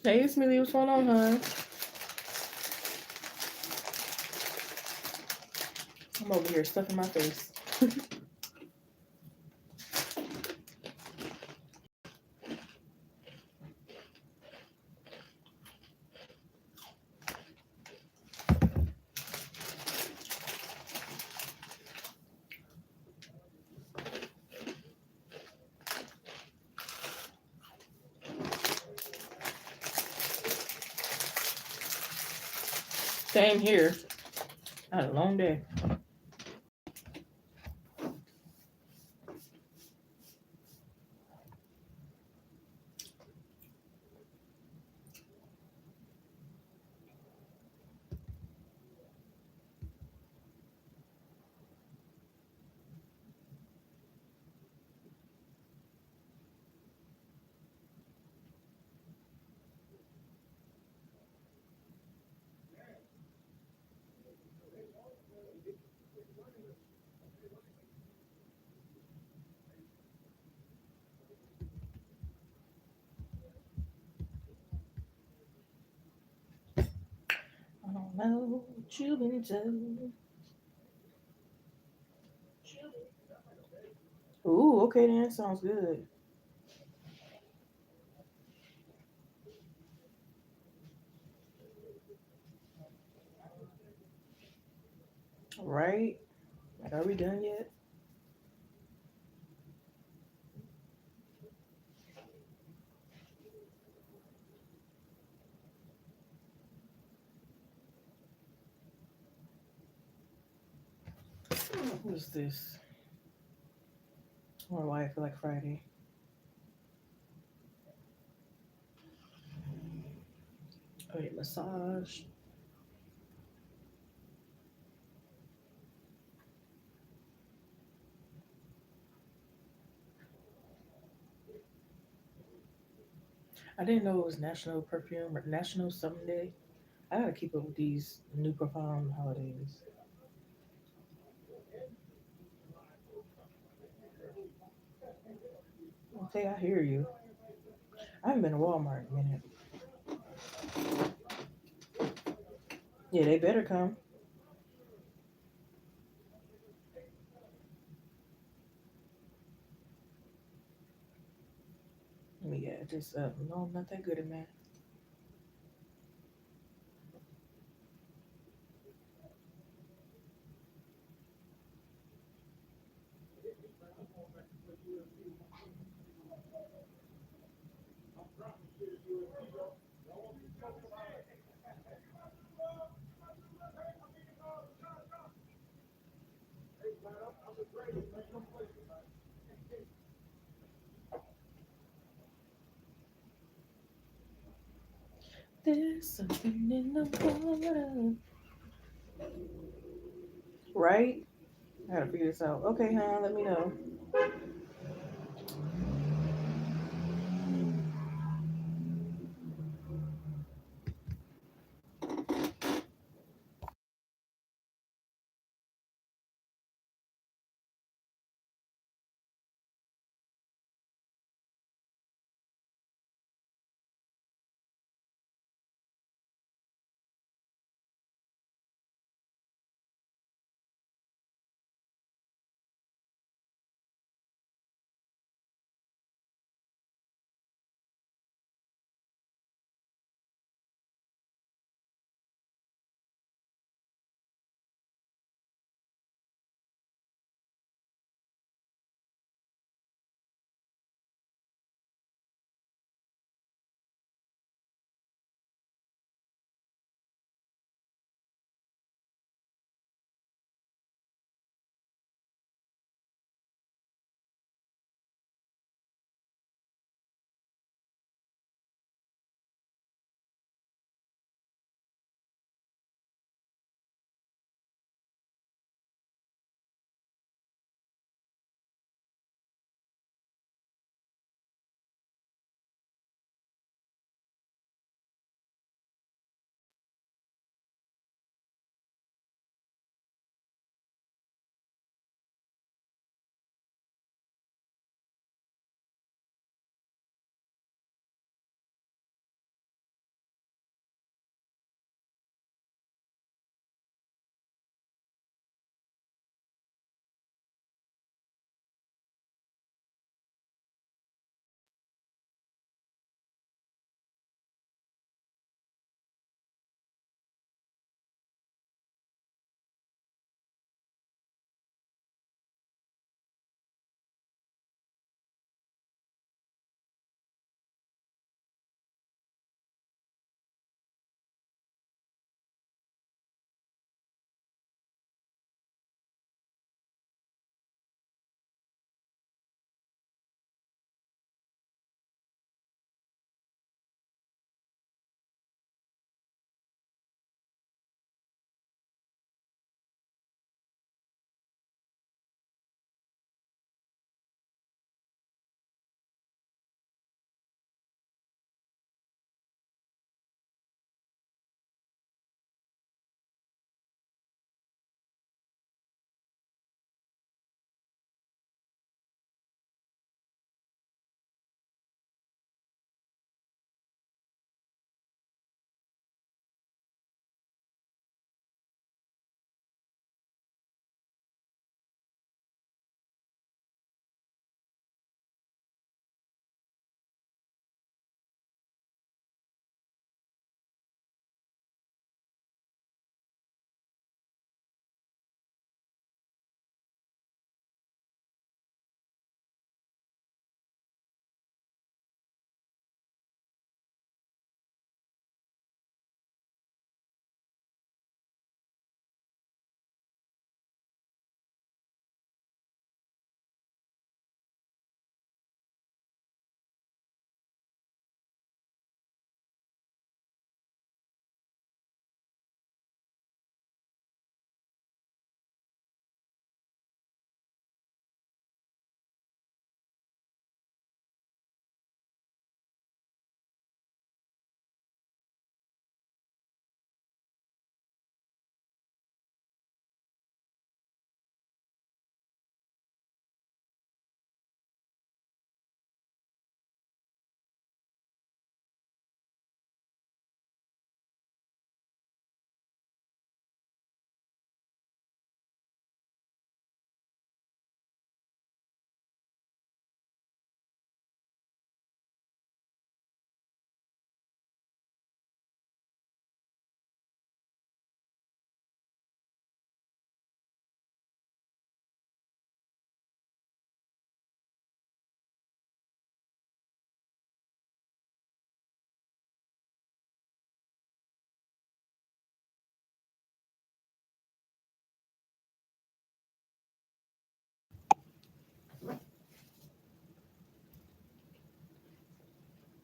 Hey, it's Millie. What's going on, hon? I'm over here stuffing my face. Same here. I had a long day. I don't know what you've been told. Ooh, okay then. Sounds good. Right? Like, are we done yet? What is this? I don't know why I feel like Friday. Oh, yeah, massage. I didn't know it was National Perfume or National Something Day. I gotta keep up with these new perfume holidays. Okay, I hear you. I haven't been to Walmart in a minute. Yeah, they better come. Let me get this up. No, I'm not that good at math. There's something in the water. Right? I gotta figure this out. Okay, hon, let me know.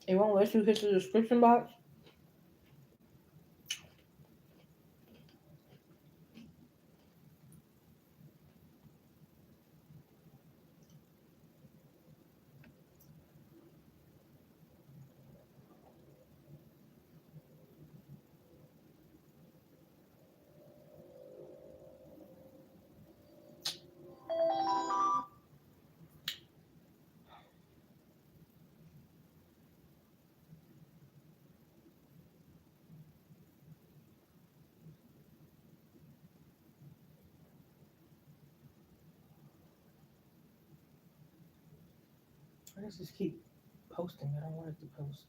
It won't let you hit the description box. I just keep posting. I don't want it to post.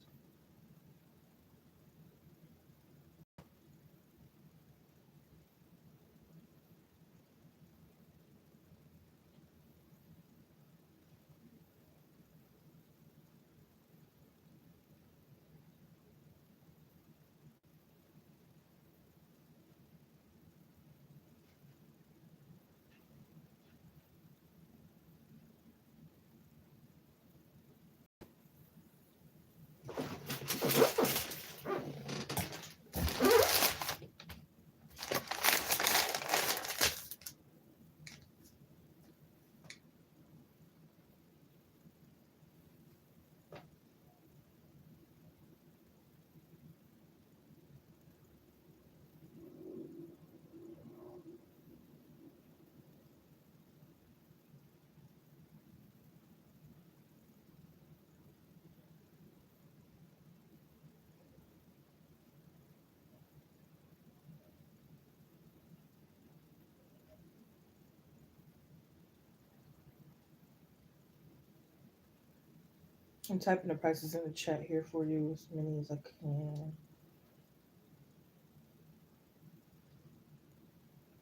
I'm typing the prices in the chat here for you as many as I can.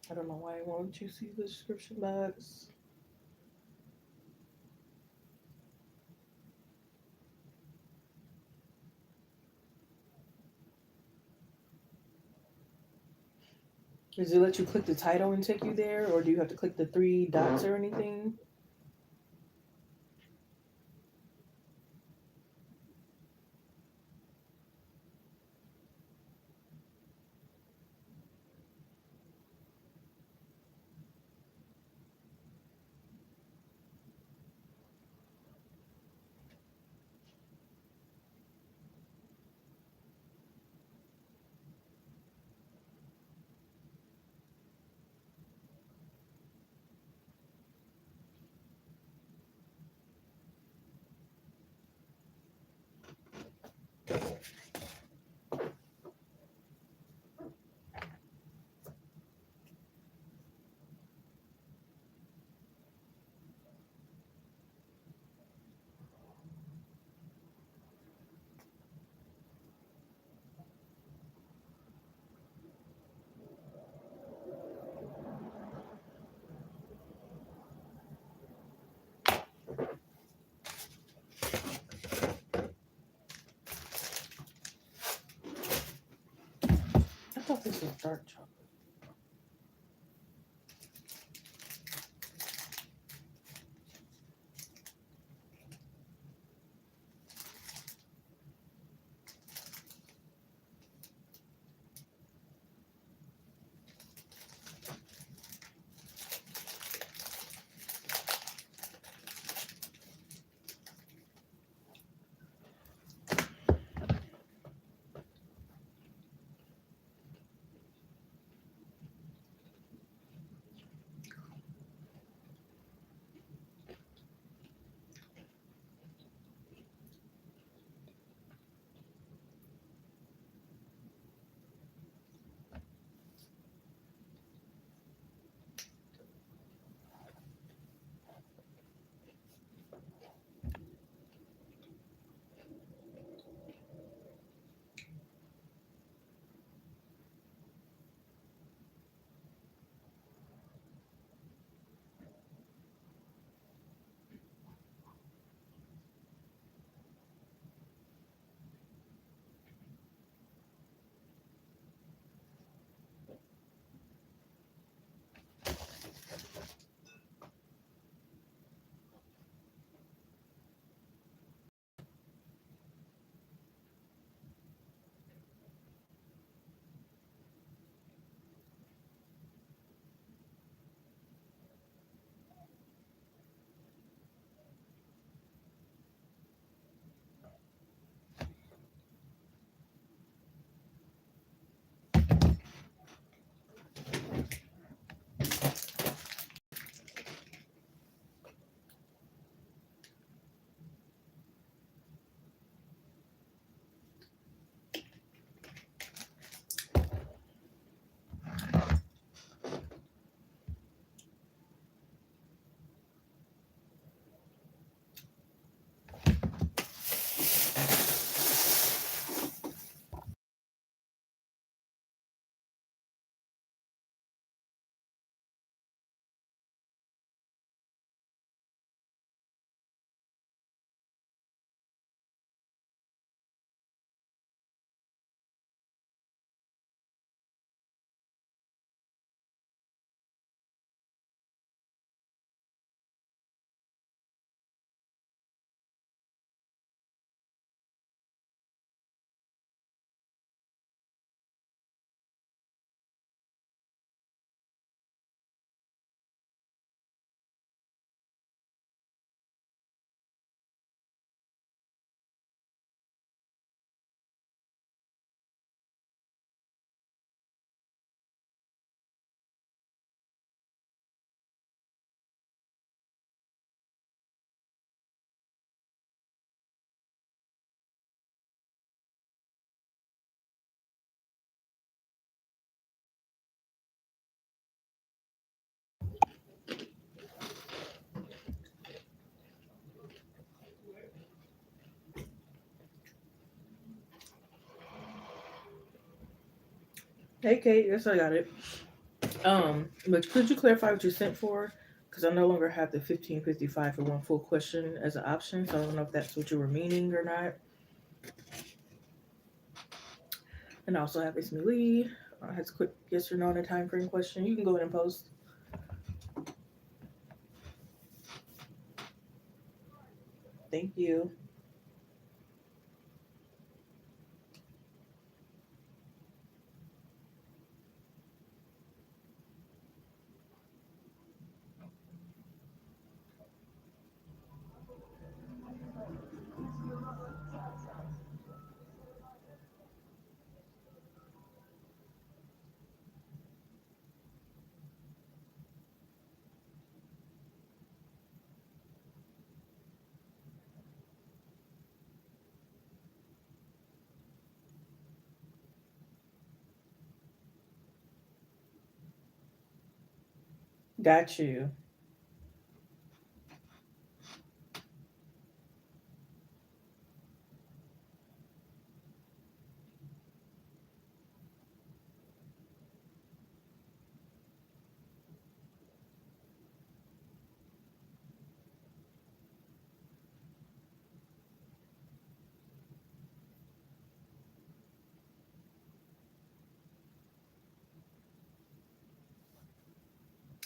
I don't know why I won't you see the description box. Does it let you click the title and take you there, or do you have to click the three dots or anything? I thought this was dark chocolate. Hey, Kate. Yes, I got it. But could you clarify what you sent for? Because I no longer have the 1555 for one full question as an option, so I don't know if that's what you were meaning or not. And I also have It's Me Lee. Has a quick yes or no on a time frame question. You can go ahead and post. Thank you. Got you.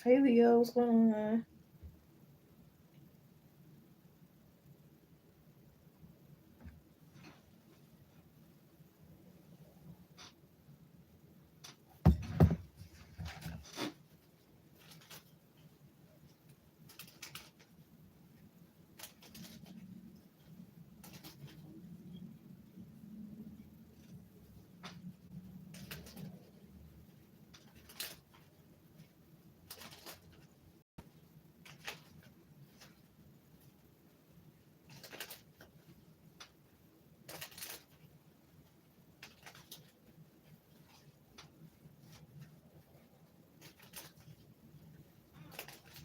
Hey, Leo. What's going on?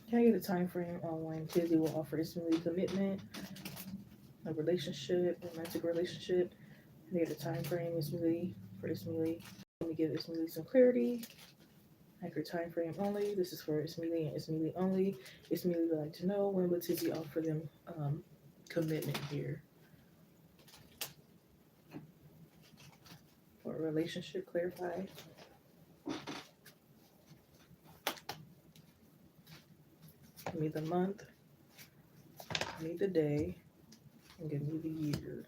Can I get a time frame on when Kizzy will offer Ismaili commitment, a relationship, romantic relationship? Can I get a time frame, Ismaili, for Ismaili? Let me give Ismaili some clarity. Accurate time frame only. This is for Ismaili and Ismaili only. Ismaili would like to know when would Tizzy offer them commitment here for a relationship. Clarify. Give me the month. Give me the day. And give me the year.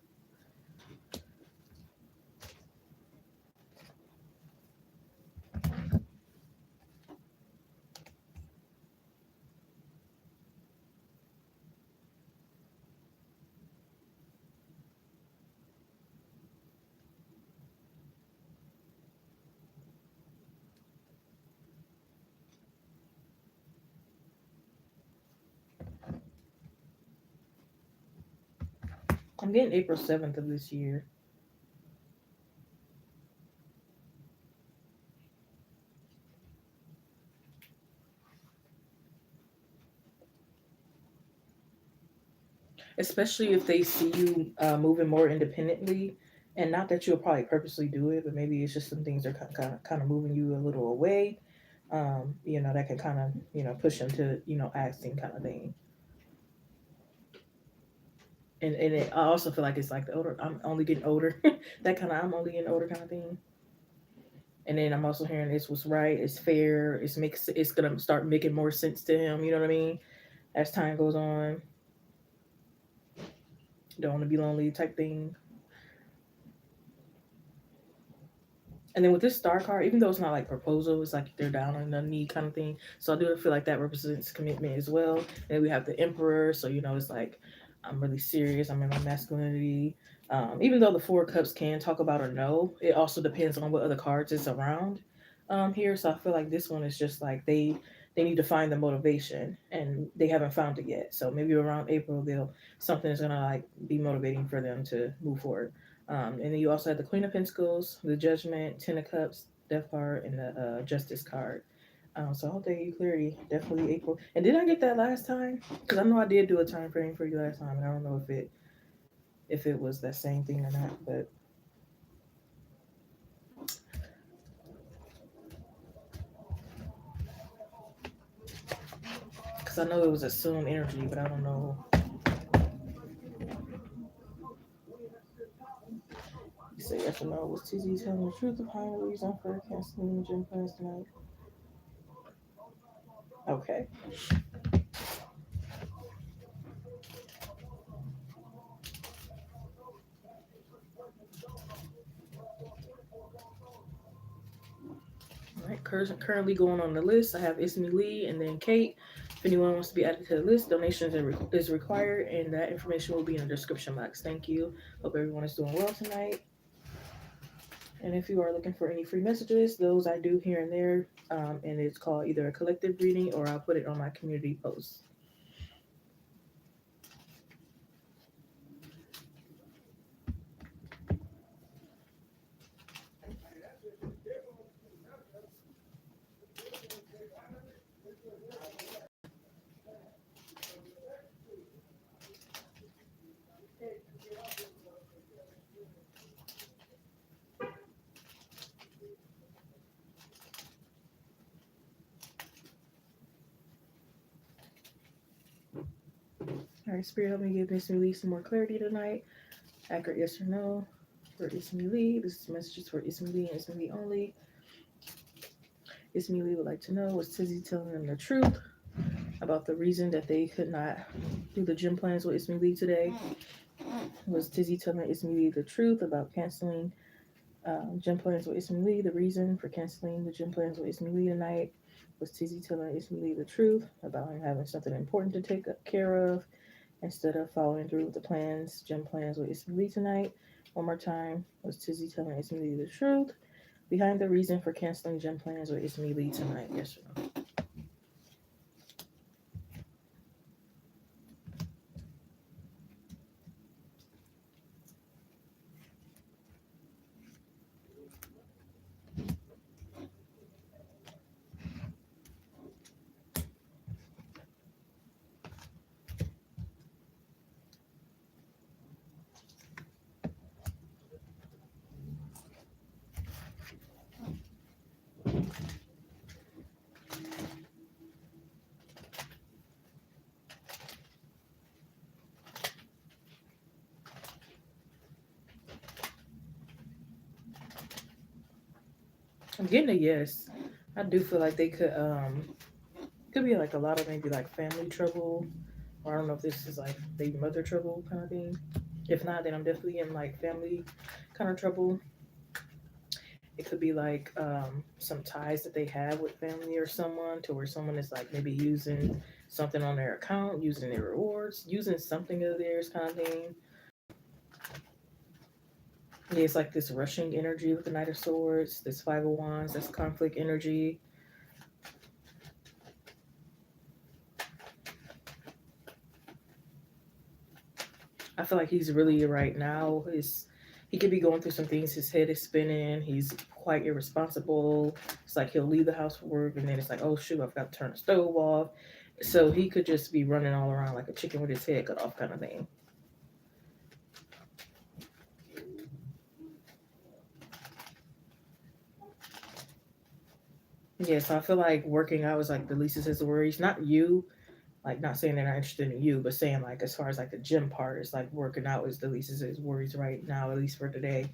I'm getting April 7th of this year. Especially if they see you moving more independently, and not that you'll probably purposely do it, but maybe it's just some things are kind of moving you a little away. That can kind of push them to acting kind of thing. I also feel like it's like the older I'm only getting older, that kind of I'm only getting older kind of thing. And then I'm also hearing this was right, it's fair, it's gonna start making more sense to him. You know what I mean? As time goes on, don't want to be lonely type thing. And then with this star card, even though it's not like proposal, it's like they're down on the knee kind of thing. So I do feel like that represents commitment as well. And we have the emperor, so it's like I'm really serious. I'm in my masculinity. Even though the four of cups can talk about a no, it also depends on what other cards is around here. So I feel like this one is just like they need to find the motivation, and they haven't found it yet. So maybe around April, they'll something is gonna like be motivating for them to move forward. And then you also have the Queen of Pentacles, the Judgment, Ten of Cups, Death card, and the Justice card. So I hope they give you clarity. Definitely April. And did I get that last time? Because I know I did do a time frame for you last time, and I don't know if it was that same thing or not. But because I know it was assumed energy, but I don't know. You say yes or no. Was TZ telling the truth behind the reason for canceling gym plans tonight? Okay. All right. Currently going on the list, I have Ismi Lee and then Kate. If anyone wants to be added to the list, donations is required, and that information will be in the description box. Thank you. Hope everyone is doing well tonight. And if you are looking for any free messages, those I do here and there, and it's called either a collective reading or I'll put it on my community posts. All right, Spirit, help me give Miss Lee some more clarity tonight. Accurate yes or no for Ismi Lee. This is messages for Ismi Lee and Ismi Lee only. Ismi Lee would like to know, was Tizzy telling them the truth about the reason that they could not do the gym plans with Ismi Lee today? Was Tizzy telling Ismi Lee the truth about canceling gym plans with Ismi Lee? The reason for canceling the gym plans with Ismi Lee tonight? Was Tizzy telling Ismi Lee the truth about him having something important to take care of instead of following through with the plans, gym plans with Ismi Lee tonight? One more time, was Tizzy telling Ismi Lee the truth behind the reason for canceling gym plans with Ismi Lee tonight? Yes or no? I'm getting a yes. I do feel like they could be like a lot of maybe like family trouble, or I don't know if this is like baby mother trouble kind of thing. If not, then I'm definitely in like family kind of trouble. It could be like some ties that they have with family or someone, to where someone is like maybe using something on their account, using their rewards, using something of theirs kind of thing. Yeah, it's like this rushing energy with the Knight of Swords, this Five of Wands, that's conflict energy. I feel like he's really right now. He could be going through some things. His head is spinning. He's quite irresponsible. It's like he'll leave the house for work, and then it's like, oh shoot, I've got to turn the stove off. So he could just be running all around like a chicken with his head cut off, kind of thing. Yeah, so I feel like working out is like the least of his worries. Not you, like not saying they're not interested in you, but saying like as far as like the gym part, it's like working out is the least of his worries right now, at least for today.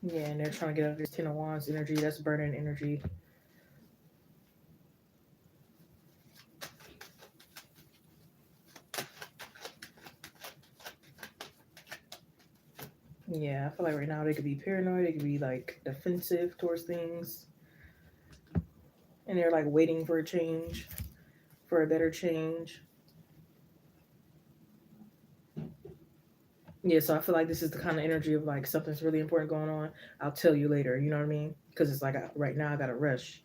Yeah, and they're trying to get out of this Ten of Wands energy. That's burning energy. Yeah, I feel like right now they could be paranoid. They could be like defensive towards things, and they're like waiting for a change, for a better change. Yeah, so I feel like this is the kind of energy of like something's really important going on. I'll tell you later. You know what I mean? Because it's like right now I gotta rush.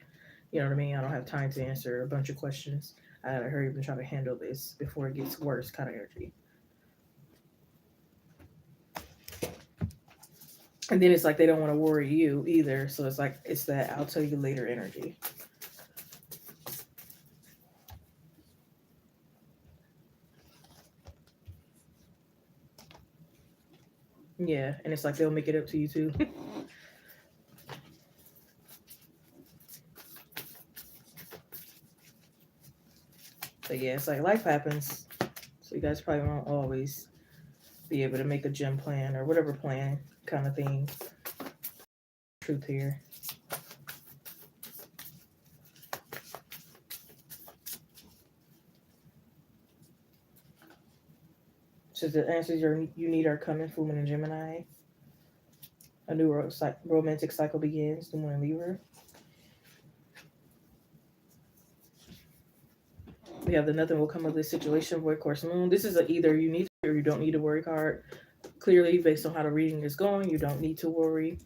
You know what I mean? I don't have time to answer a bunch of questions. I gotta hurry up and try to handle this before it gets worse. Kind of energy. And then it's like they don't want to worry you either. So it's like it's that I'll tell you later energy. Yeah, and it's like they'll make it up to you too. But yeah, it's like life happens. So you guys probably won't always be able to make a gym plan or whatever plan kind of thing. Truth here. So the answers you need are coming, Full Moon and Gemini. A new romantic cycle begins, the Moon and Libra. We have the nothing will come of this situation, Void Course Moon. This is either you need to or you don't need to worry card. Clearly, based on how the reading is going, you don't need to worry.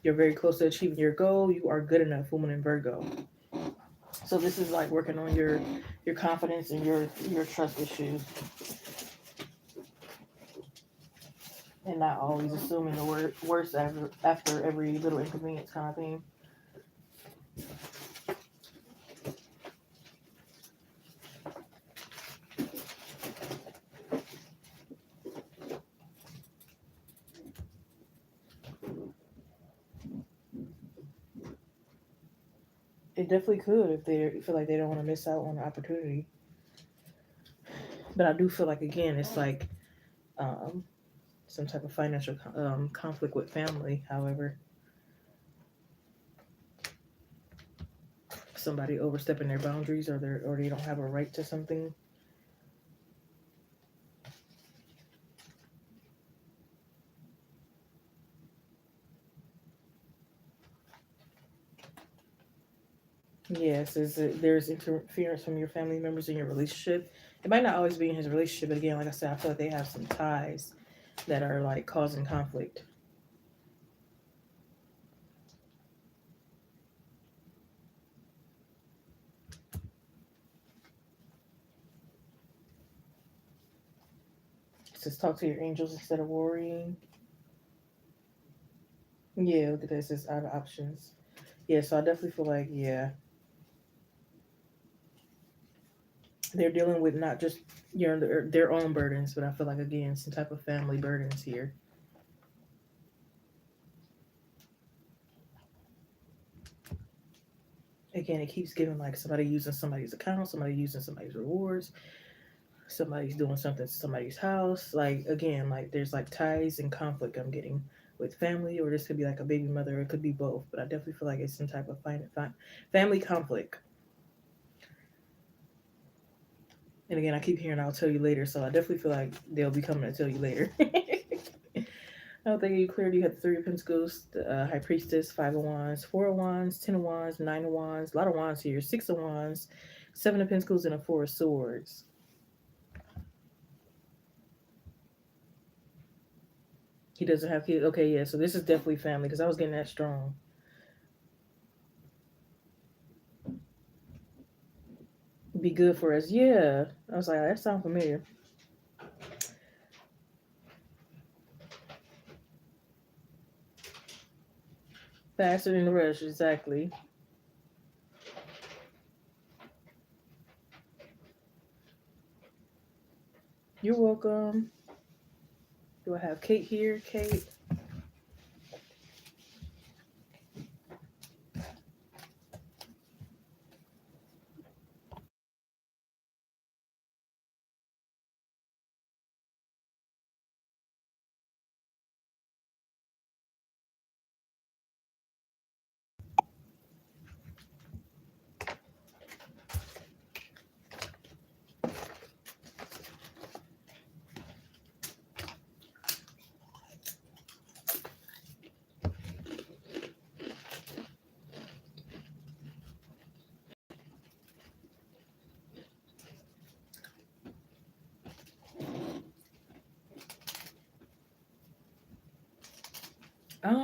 You're very close to achieving your goal. You are good enough, Full Moon and Virgo. So this is like working on your confidence and your trust issues, and not always assuming the worst after every little inconvenience kind of thing. It definitely could if they feel like they don't want to miss out on the opportunity. But I do feel like again, it's like um, some type of financial conflict with family. However, somebody overstepping their boundaries, or they don't have a right to something. Yes, there's interference from your family members in your relationship. It might not always be in his relationship, but again, like I said, I feel like they have some ties that are like causing conflict. It says talk to your angels instead of worrying. Yeah, look at this. It's out of options. Yeah, so I definitely feel like, yeah, they're dealing with not just their own burdens, but I feel like again some type of family burdens here. Again, it keeps giving like somebody using somebody's account, somebody using somebody's rewards, somebody's doing something to somebody's house. Like again, like there's like ties and conflict I'm getting with family, or this could be like a baby mother, it could be both. But I definitely feel like it's some type of family conflict. And again, I keep hearing I'll tell you later, so I definitely feel like they'll be coming to tell you later. I don't think you cleared. You had the Three of Pentacles, the High Priestess, Five of Wands, Four of Wands, Ten of Wands, Nine of Wands, a lot of Wands here, Six of Wands, Seven of Pentacles, and a Four of Swords. He doesn't have kids. Okay, yeah, so this is definitely family because I was getting that strong. Be good for us. Yeah. I was like, that sounds familiar. Faster than the rush, exactly. You're welcome. Do I have Kate here? Kate.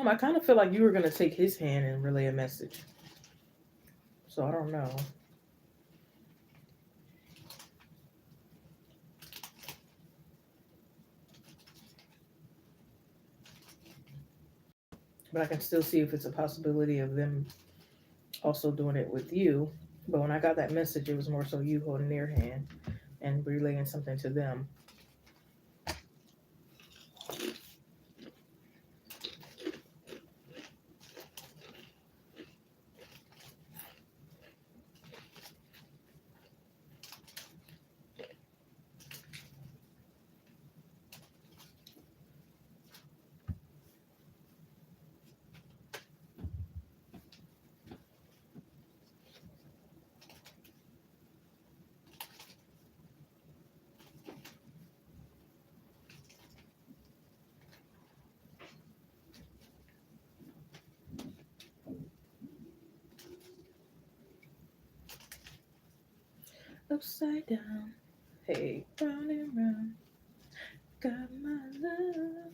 I kind of feel like you were gonna take his hand and relay a message. So I don't know. But I can still see if it's a possibility of them also doing it with you. But when I got that message, it was more so you holding their hand and relaying something to them. upside down. Hey, round and round, got my love.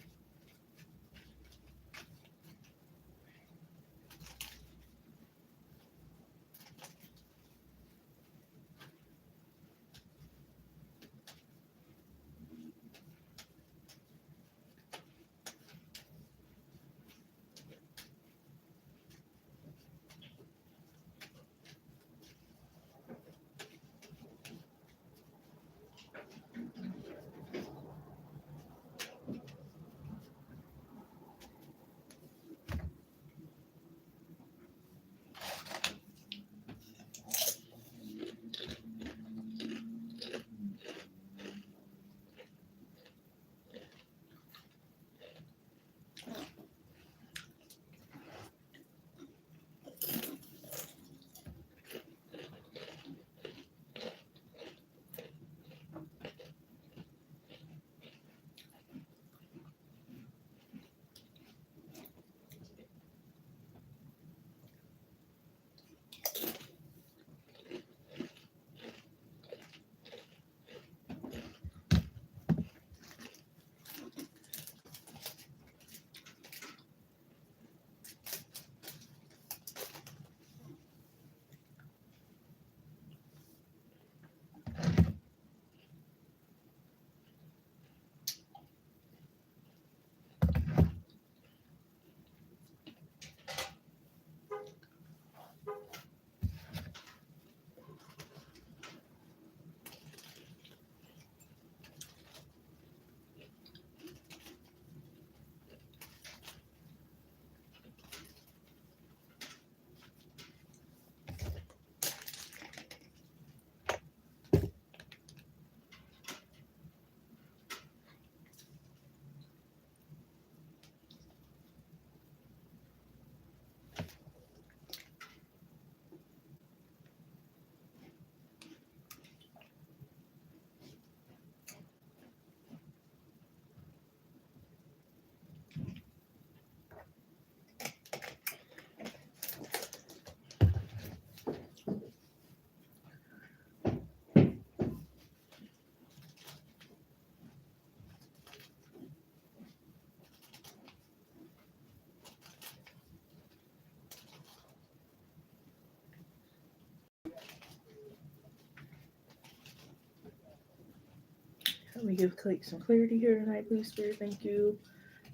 Let me give Kate some clarity here tonight, please, Spirit. Thank you.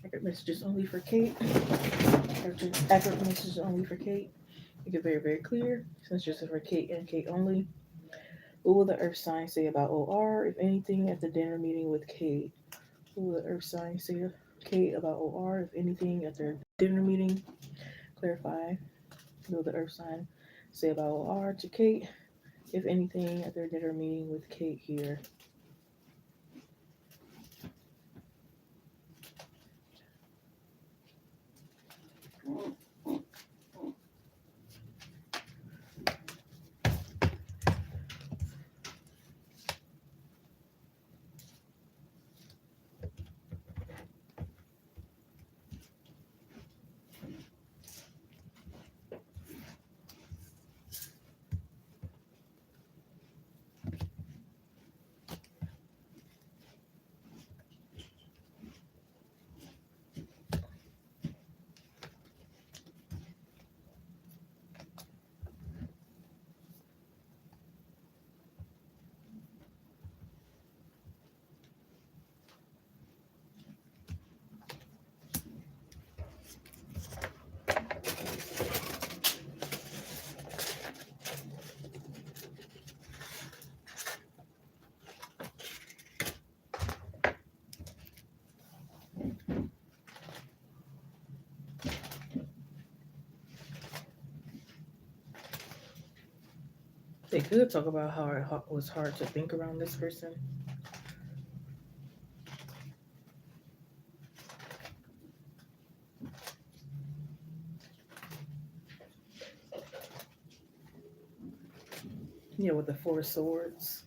Accurate messages only for Kate. Accurate messages only for Kate. Make it very, very clear. Since just for Kate and Kate only. What will the Earth sign say about OR, if anything, at the dinner meeting with Kate? What will the Earth sign say to Kate about OR, if anything, at their dinner meeting? Clarify. What will the Earth sign say about OR to Kate, if anything, at their dinner meeting with Kate here? They could talk about how it was hard to think around this person. Yeah, with the Four of Swords.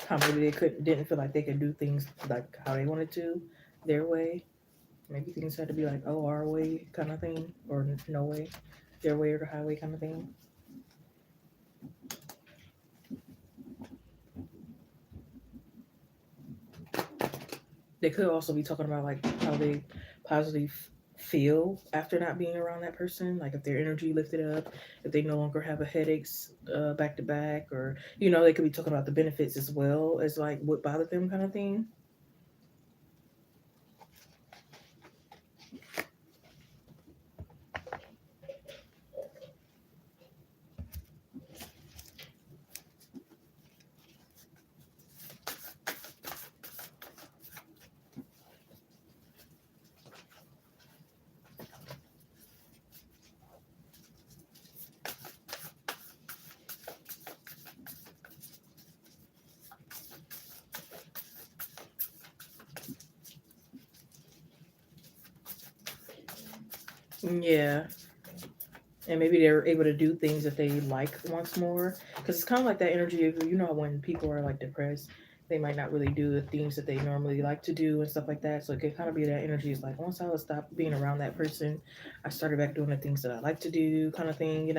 How maybe they didn't feel like they could do things like how they wanted to, their way. Maybe things had to be like, oh, our way kind of thing, or no way, their way or the highway kind of thing. They could also be talking about like how they positively feel after not being around that person, like if their energy lifted up, if they no longer have a headaches back to back, or they could be talking about the benefits as well as like what bothered them kind of thing. Yeah, and maybe they're able to do things that they like once more, because it's kind of like that energy of when people are like depressed, they might not really do the things that they normally like to do and stuff like that. So it can kind of be that energy is like, once I was stopped being around that person, I started back doing the things that I like to do kind of thing.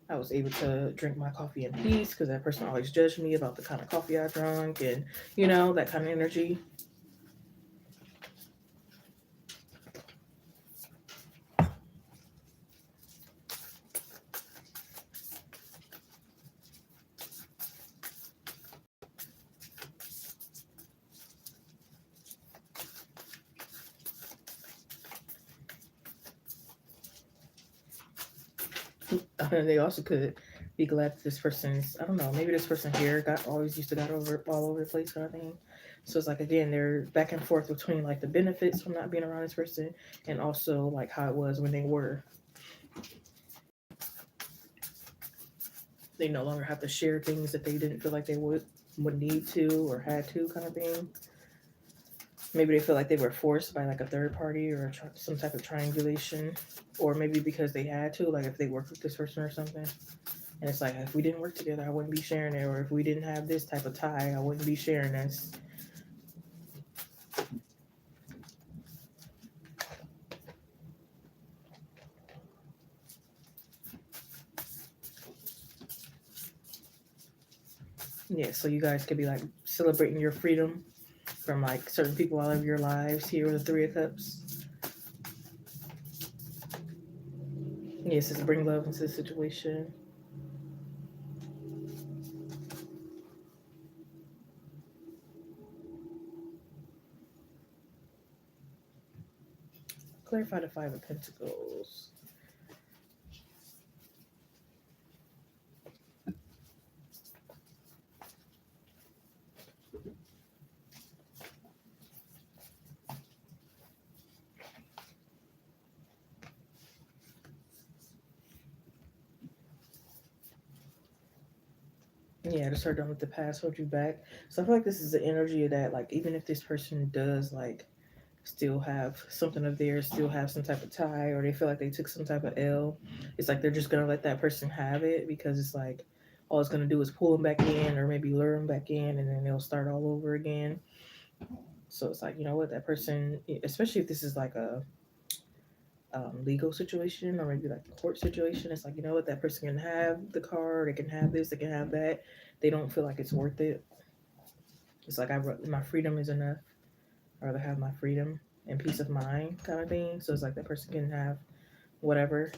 I was able to drink my coffee in peace because that person always judged me about the kind of coffee I drank, and that kind of energy. They also could be glad that this person's, I don't know, maybe this person here got always used to got over all over the place kind of thing. So it's like, again, they're back and forth between like the benefits from not being around this person, and also like how it was when they were. They no longer have to share things that they didn't feel like they would need to or had to kind of thing. Maybe they feel like they were forced by like a third party or some type of triangulation, or maybe because they had to, like if they worked with this person or something. And it's like, if we didn't work together, I wouldn't be sharing it. Or if we didn't have this type of tie, I wouldn't be sharing this. Yeah, so you guys could be like celebrating your freedom from like certain people out of your lives. Here with the Three of Cups. Yes, it's bring love into the situation. Clarify the Five of Pentacles. Yeah, to start done with the past, hold you back. So I feel like this is the energy of that, like, even if this person does, like, still have something of theirs, still have some type of tie, or they feel like they took some type of L, it's like they're just going to let that person have it, because it's like all it's going to do is pull them back in or maybe lure them back in, and then they'll start all over again. So it's like, what, that person, especially if this is like a legal situation or maybe like a court situation, it's like, what, that person can have the car, they can have this, they can have that. They don't feel like it's worth it. It's like, my freedom is enough. I'd rather have my freedom and peace of mind kind of thing. So it's like that person can have whatever.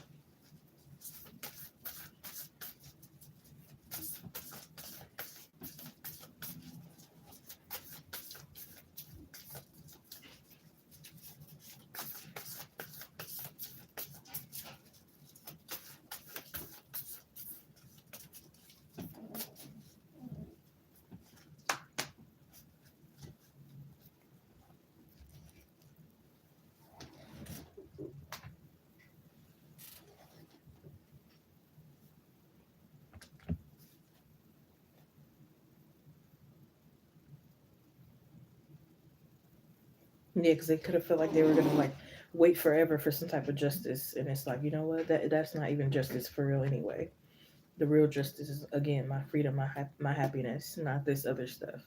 Yeah, because they could have felt like they were gonna like wait forever for some type of justice, and it's like, what, that's not even justice for real anyway. The real justice is, again, my freedom, my happiness, not this other stuff.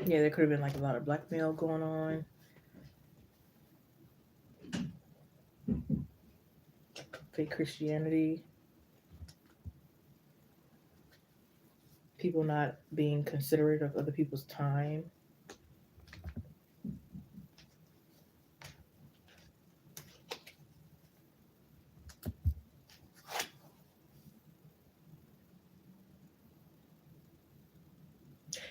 Yeah, there could have been like a lot of blackmail going on. Fake Christianity, people not being considerate of other people's time.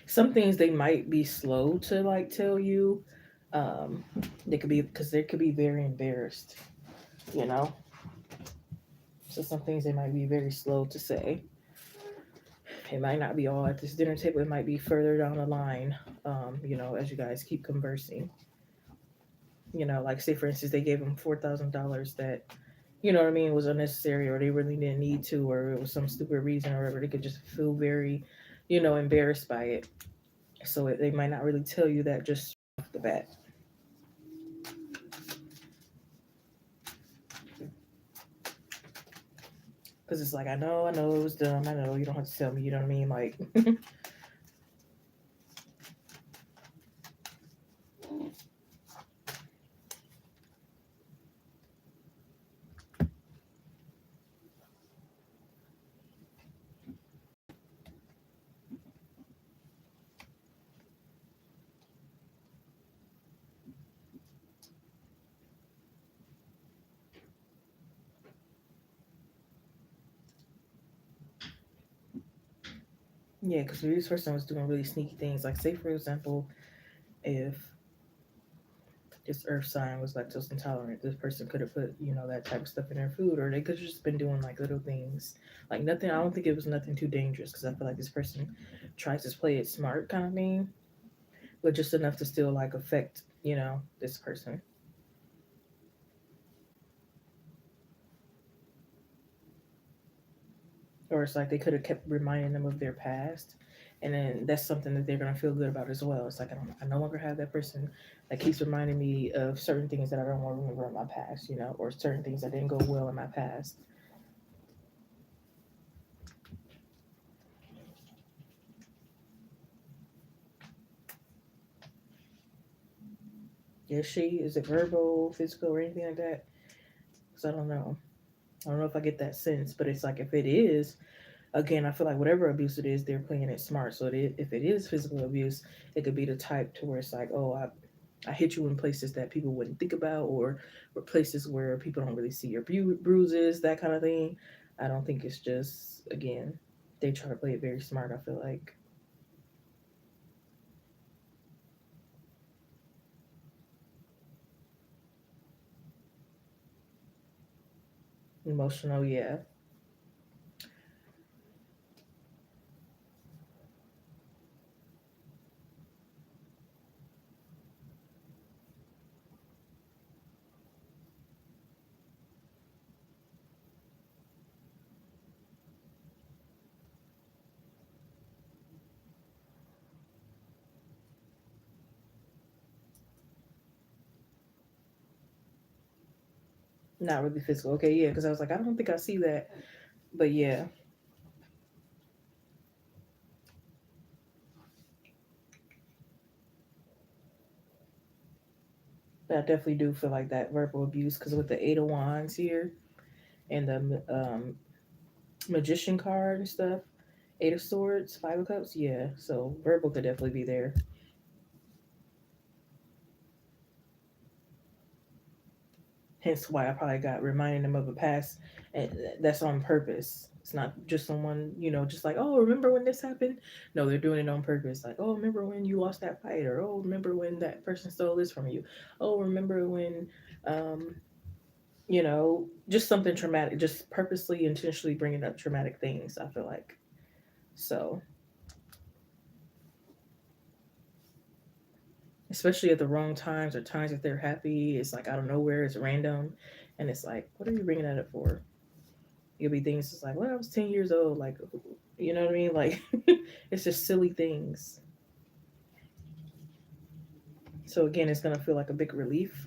Some things they might be slow to like tell you. Um, they could be because they could be very embarrassed, you know. So some things they might be very slow to say. It might not be all at this dinner table. It might be further down the line. As you guys keep conversing. Like say for instance, they gave him $4,000 that what I mean was unnecessary, or they really didn't need to, or it was some stupid reason, or whatever. They could just feel very, embarrassed by it. So they might not really tell you that just off the bat. Because it's like, I know it was dumb. I know you don't have to tell me. You know what I mean? Like, yeah, because this person was doing really sneaky things. Like, say, for example, if this earth sign was lactose intolerant, this person could have put, that type of stuff in their food, or they could have just been doing like little things. Like, nothing, I don't think it was nothing too dangerous because I feel like this person tries to play it smart kind of thing, but just enough to still like affect, this person. Or it's like they could have kept reminding them of their past, and then that's something that they're gonna feel good about as well. It's like I no longer have that person that keeps reminding me of certain things that I don't want to remember in my past, or certain things that didn't go well in my past. Is it verbal, physical, or anything like that? Because I don't know if I get that sense, but it's like if it is, again, I feel like whatever abuse it is, they're playing it smart. So if it is physical abuse, it could be the type to where it's like, oh, I hit you in places that people wouldn't think about, or places where people don't really see your bruises, that kind of thing. I don't think it's just, again, they try to play it very smart, I feel like. Emotional, yeah. Not really physical. Okay, yeah, because I was like, I don't think I see that. But yeah, I definitely do feel like that verbal abuse because with the Eight of Wands here and the Magician card and stuff, Eight of Swords, Five of Cups, yeah. So verbal could definitely be there. Hence why I probably got reminding them of a past, and that's on purpose. It's not just someone, just like, oh, remember when this happened? No, they're doing it on purpose. Like, oh, remember when you lost that fight, or oh, remember when that person stole this from you? Oh, remember when, um, just something traumatic, just purposely, intentionally bringing up traumatic things. I feel like so, especially at the wrong times or times that they're happy. It's like out of nowhere. It's random, and it's like, what are you bringing that up for? It'll be things just like, well, I was 10 years old. Like, you know what I mean? Like, it's just silly things. So, again, it's going to feel like a big relief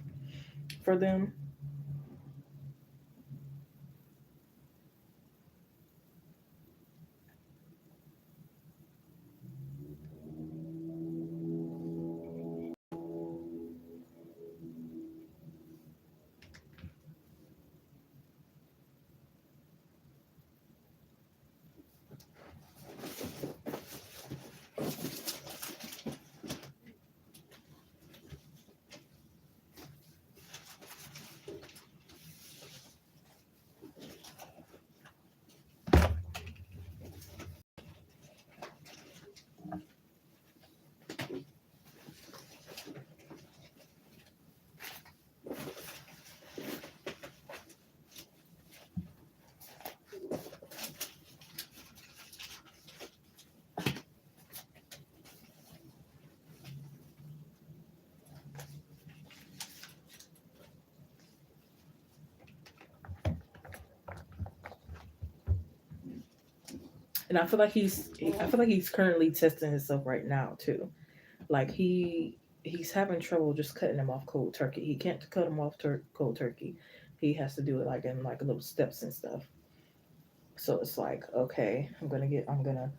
for them. And I feel like he's currently testing himself right now too. Like he's having trouble just cutting him off cold turkey. He can't cut him off cold turkey. He has to do it like in like little steps and stuff. So it's like, okay, I'm gonna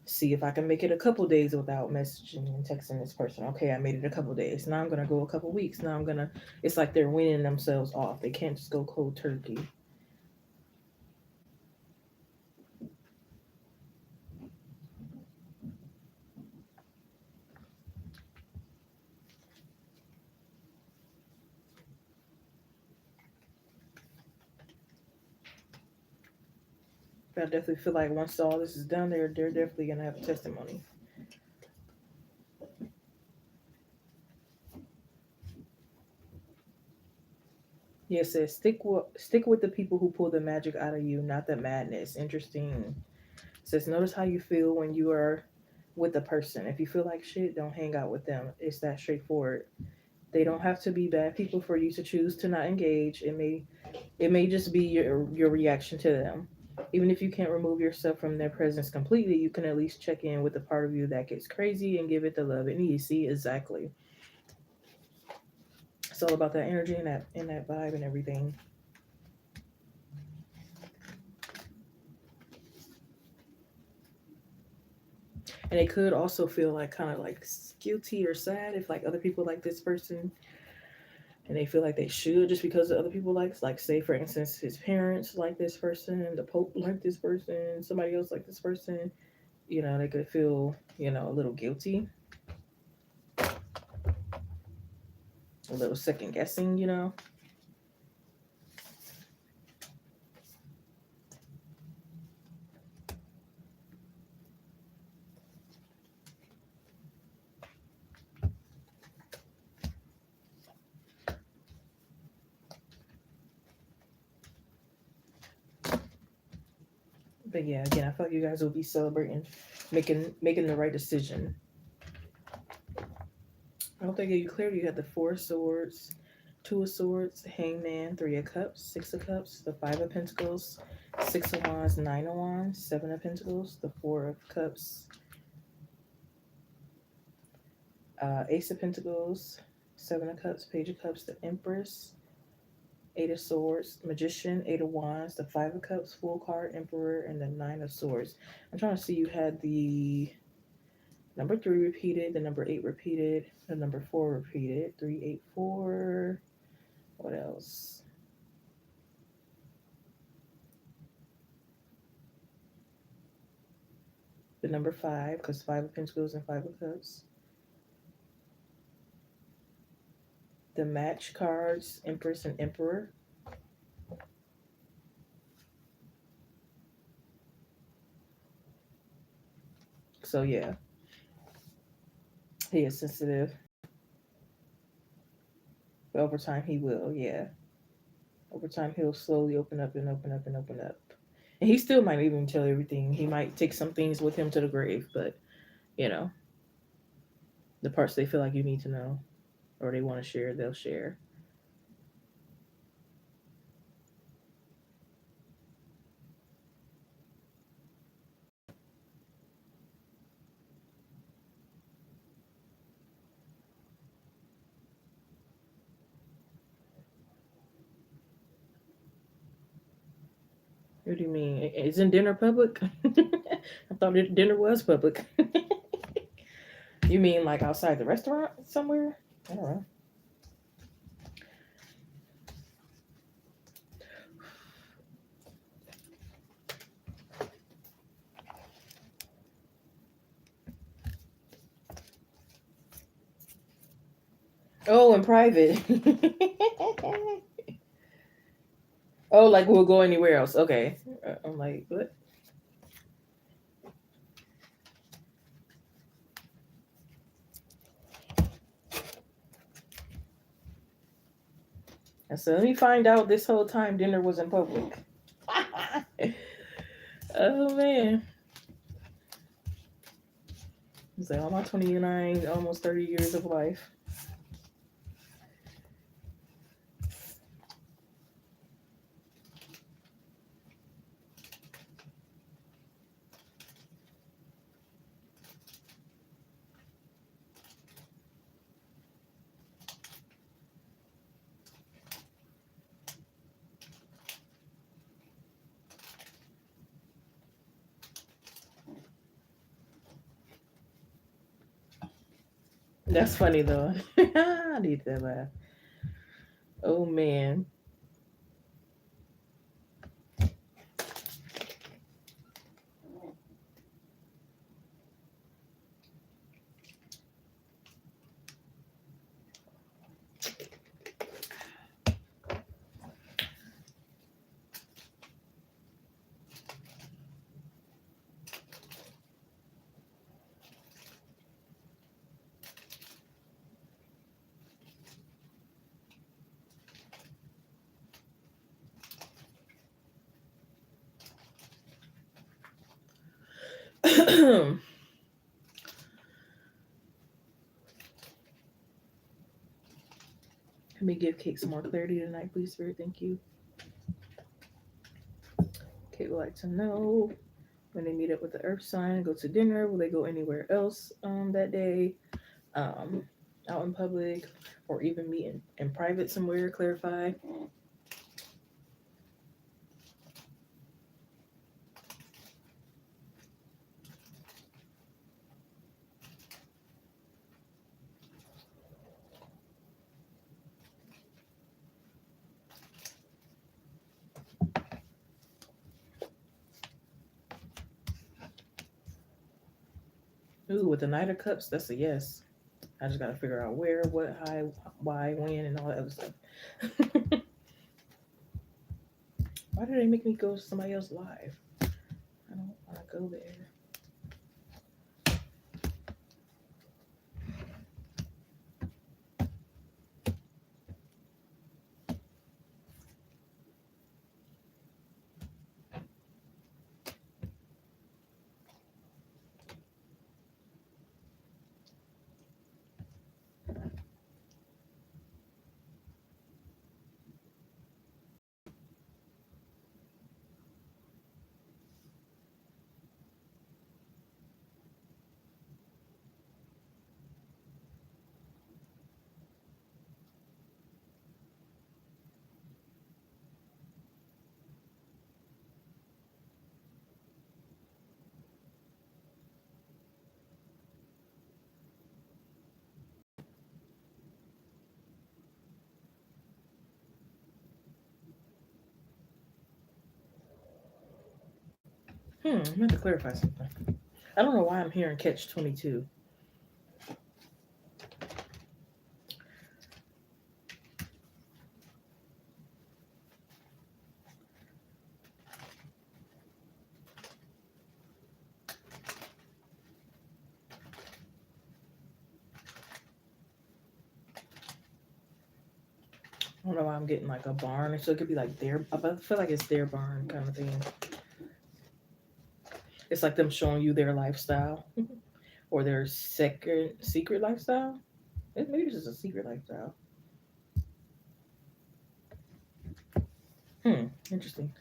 see if I can make it a couple days without messaging and texting this person. Okay, I made it a couple days. Now I'm gonna go a couple weeks. Now I'm gonna. It's like they're weaning themselves off. They can't just go cold turkey. But I definitely feel like once all this is done, they're definitely gonna have a testimony. Yeah, it says stick with the people who pull the magic out of you, not the madness. Interesting. It says notice how you feel when you are with the person. If you feel like shit, don't hang out with them. It's that straightforward. They don't have to be bad people for you to choose to not engage. It may just be your reaction to them. Even if you can't remove yourself from their presence completely, you can at least check in with the part of you that gets crazy and give it the love it needs. See, exactly. It's all about that energy and that vibe and everything. And they could also feel like kind of like guilty or sad if like other people like this person and they feel like they should just because the other people like say for instance his parents like this person, the Pope like this person, somebody else like this person, they could feel a little guilty, a little second guessing. But yeah, again, I feel like you guys will be celebrating making the right decision. I hope they gave you clarity. You had the Four of Swords, Two of Swords, Hangman, Three of Cups, Six of Cups, the Five of Pentacles, Six of Wands, Nine of Wands, Seven of Pentacles, the Four of Cups, Ace of Pentacles, Seven of Cups, Page of Cups, the Empress, Eight of Swords, Magician, Eight of Wands, the Five of Cups, Full card, Emperor, and the Nine of Swords. I'm trying to see, you had the number 3 repeated, the number 8 repeated, the number 4 repeated, 3, 8, 4. What else? The number 5, because 5 of Pentacles and 5 of Cups. The match cards, Empress and Emperor. So yeah, he is sensitive. But over time he will, yeah. Over time he'll slowly open up and open up and open up. And he still might even tell everything. He might take some things with him to the grave, but you know, the parts they feel like you need to know or they want to share, they'll share. What do you mean? Isn't dinner public? I thought dinner was public. You mean like outside the restaurant somewhere? I don't know. Oh, in private. Oh, like we'll go anywhere else. Okay. I'm like, what? And so let me find out this whole time dinner was in public. Oh man. It's like all my 29, almost 30 years of life. That's funny though. I need that laugh. Oh man. Let me give Kate some more clarity tonight, please, Spirit. Thank you. Kate would like to know when they meet up with the Earth sign, go to dinner. Will they go anywhere else that day, um, out in public, or even meet in private somewhere? Clarify. Ooh, with the Knight of Cups, that's a yes. I just gotta figure out where, what, how, why, when, and all that other stuff. Why did they make me go to somebody else live? I don't want to go there. I have to clarify something. I don't know why I'm hearing catch 22. I don't know why I'm getting like a barn. So it could be like their, I feel like it's their barn kind of thing. It's like them showing you their lifestyle or their secret lifestyle. Maybe this is a secret lifestyle. Interesting.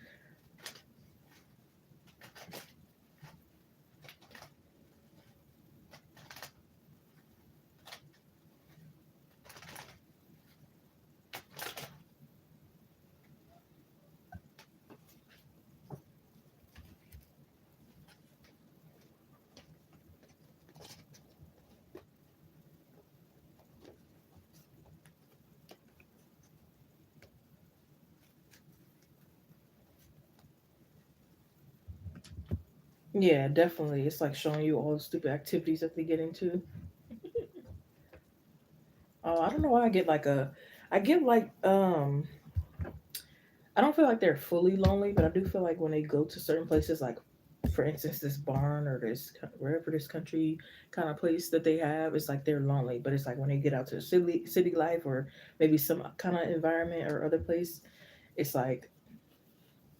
Yeah, definitely. It's like showing you all the stupid activities that they get into. Oh, I don't know why I get like a, I get like I don't feel like they're fully lonely, but I do feel like when they go to certain places, like for instance, this barn or this wherever this country kind of place that they have, it's like they're lonely. But it's like when they get out to the city life or maybe some kind of environment or other place, it's like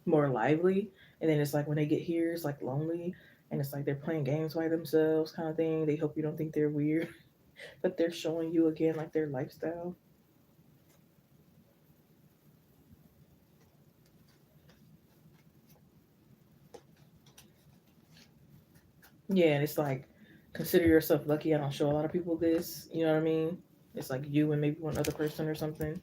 more lively. And then it's like when they get here, it's like lonely, and it's like they're playing games by themselves, kind of thing. They hope you don't think they're weird, but they're showing you again like their lifestyle. Yeah, and it's like consider yourself lucky. I don't show a lot of people this. You know what I mean? It's like you and maybe one other person or something.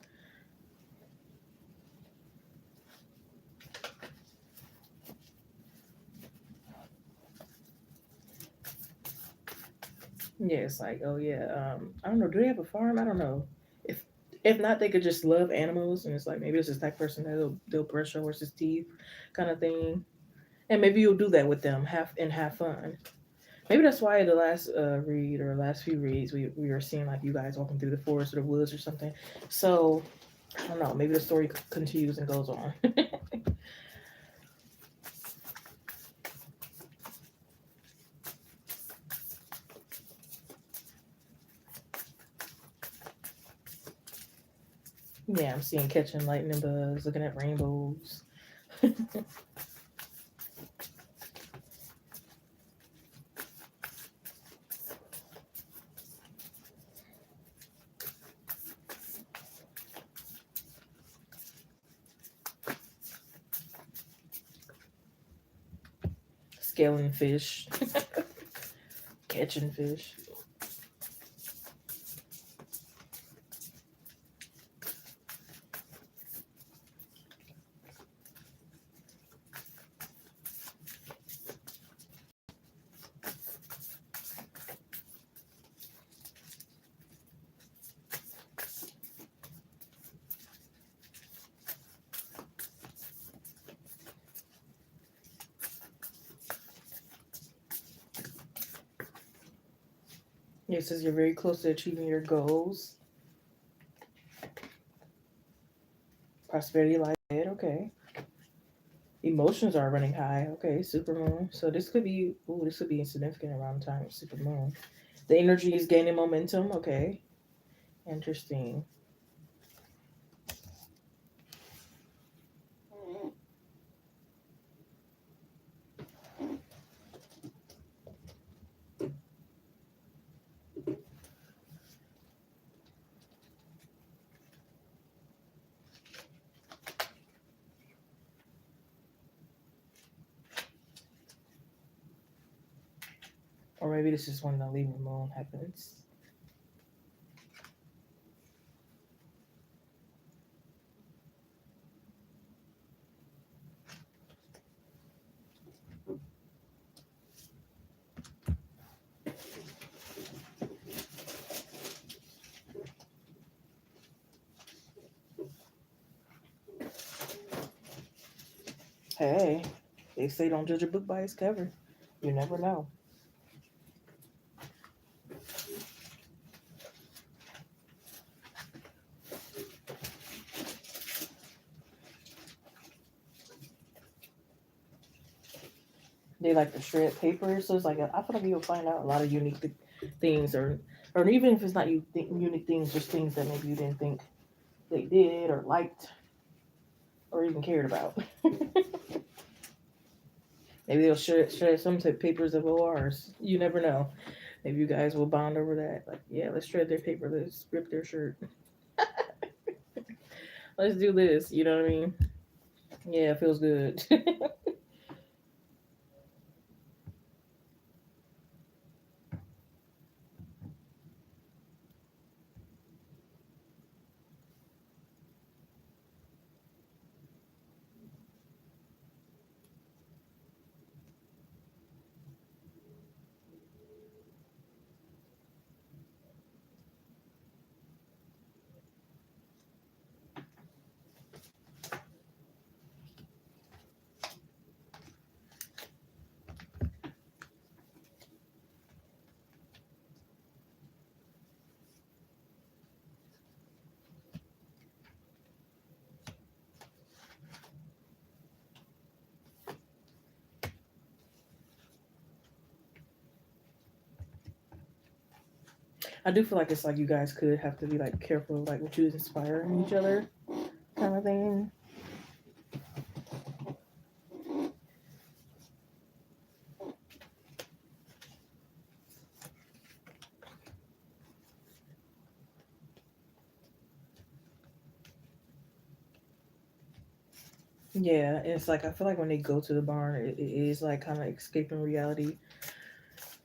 Yeah, it's like, oh yeah, I don't know. Do they have a farm? I don't know. If if not, they could just love animals, and it's like maybe it's just that person that they'll brush your horse's teeth, kind of thing. And maybe you'll do that with them, have fun. Maybe that's why the last read or last few reads we were seeing like you guys walking through the forest or the woods or something. So I don't know. Maybe the story continues and goes on. Yeah, I'm seeing catching lightning bugs, looking at rainbows. Scaling fish, catching fish. Yeah, it says you're very close to achieving your goals. Prosperity lies ahead. Okay. Emotions are running high. Okay, super moon. So this could be. Ooh, this could be a significant around time. Super moon. The energy is gaining momentum. Okay, interesting. Or maybe this is when the Libra moon happens. Hey, they say don't judge a book by its cover. You never know. They like to shred paper, so it's like I feel like you'll find out a lot of unique things, or even if it's not unique things, just things that maybe you didn't think they did or liked or even cared about. Maybe they'll share some type papers of ORs. You never know. Maybe you guys will bond over that. Like, yeah, let's shred their paper. Let's rip their shirt. Let's do this. You know what I mean? Yeah, it feels good. I do feel like it's like you guys could have to be like careful, like what you inspiring each other, kind of thing. Yeah, it's like I feel like when they go to the barn, it is like kind of escaping reality,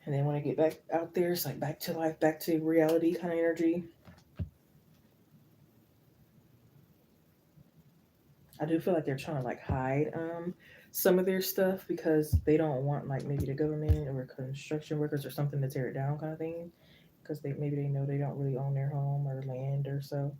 and then when they get back out there, it's like back to life, back to reality kind of energy. I do feel like they're trying to like hide some of their stuff because they don't want like maybe the government or construction workers or something to tear it down kind of thing because they know they don't really own their home or land or so.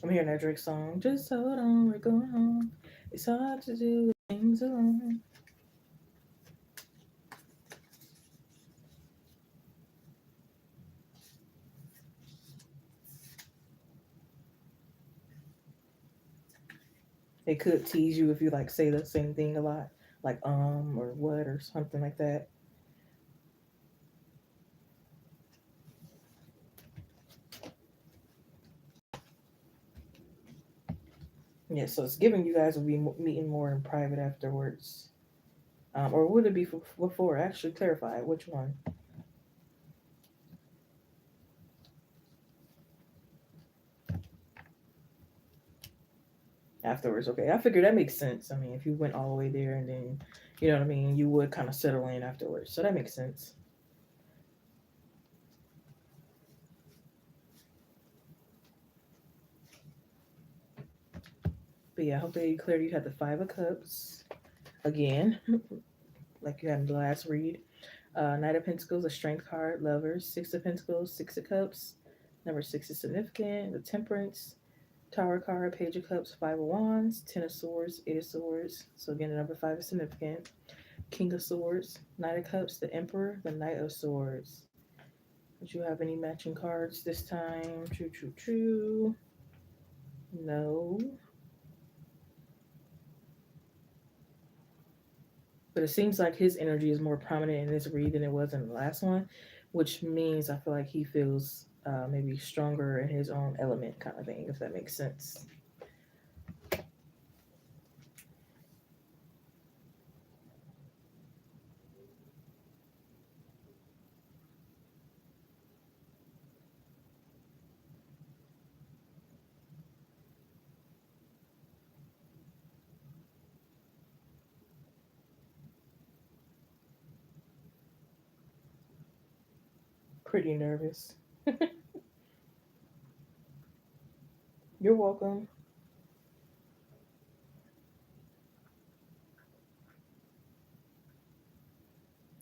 I'm hearing that Drake song. Just hold on, we're going home. It's hard to do things alone. They could tease you if you like say the same thing a lot, like or what or something like that. Yeah, so it's giving you guys will be meeting more in private afterwards. Or would it be before? Actually, clarify which one afterwards. Okay, I figured that makes sense. I mean, if you went all the way there and then, you know what I mean, you would kind of settle in afterwards. So that makes sense. But yeah, I hope they cleared. You had the Five of Cups again, like you had in the last read. Knight of Pentacles, a Strength card, Lovers, Six of Pentacles, Six of Cups. Number six is significant. The Temperance, Tower card, Page of Cups, Five of Wands, Ten of Swords, Eight of Swords. So again, the number five is significant. King of Swords, Knight of Cups, the Emperor, the Knight of Swords. Did you have any matching cards this time? True, true, true. No. But it seems like his energy is more prominent in this read than it was in the last one, which means I feel like he feels maybe stronger in his own element, kind of thing, if that makes sense. Pretty nervous. You're welcome.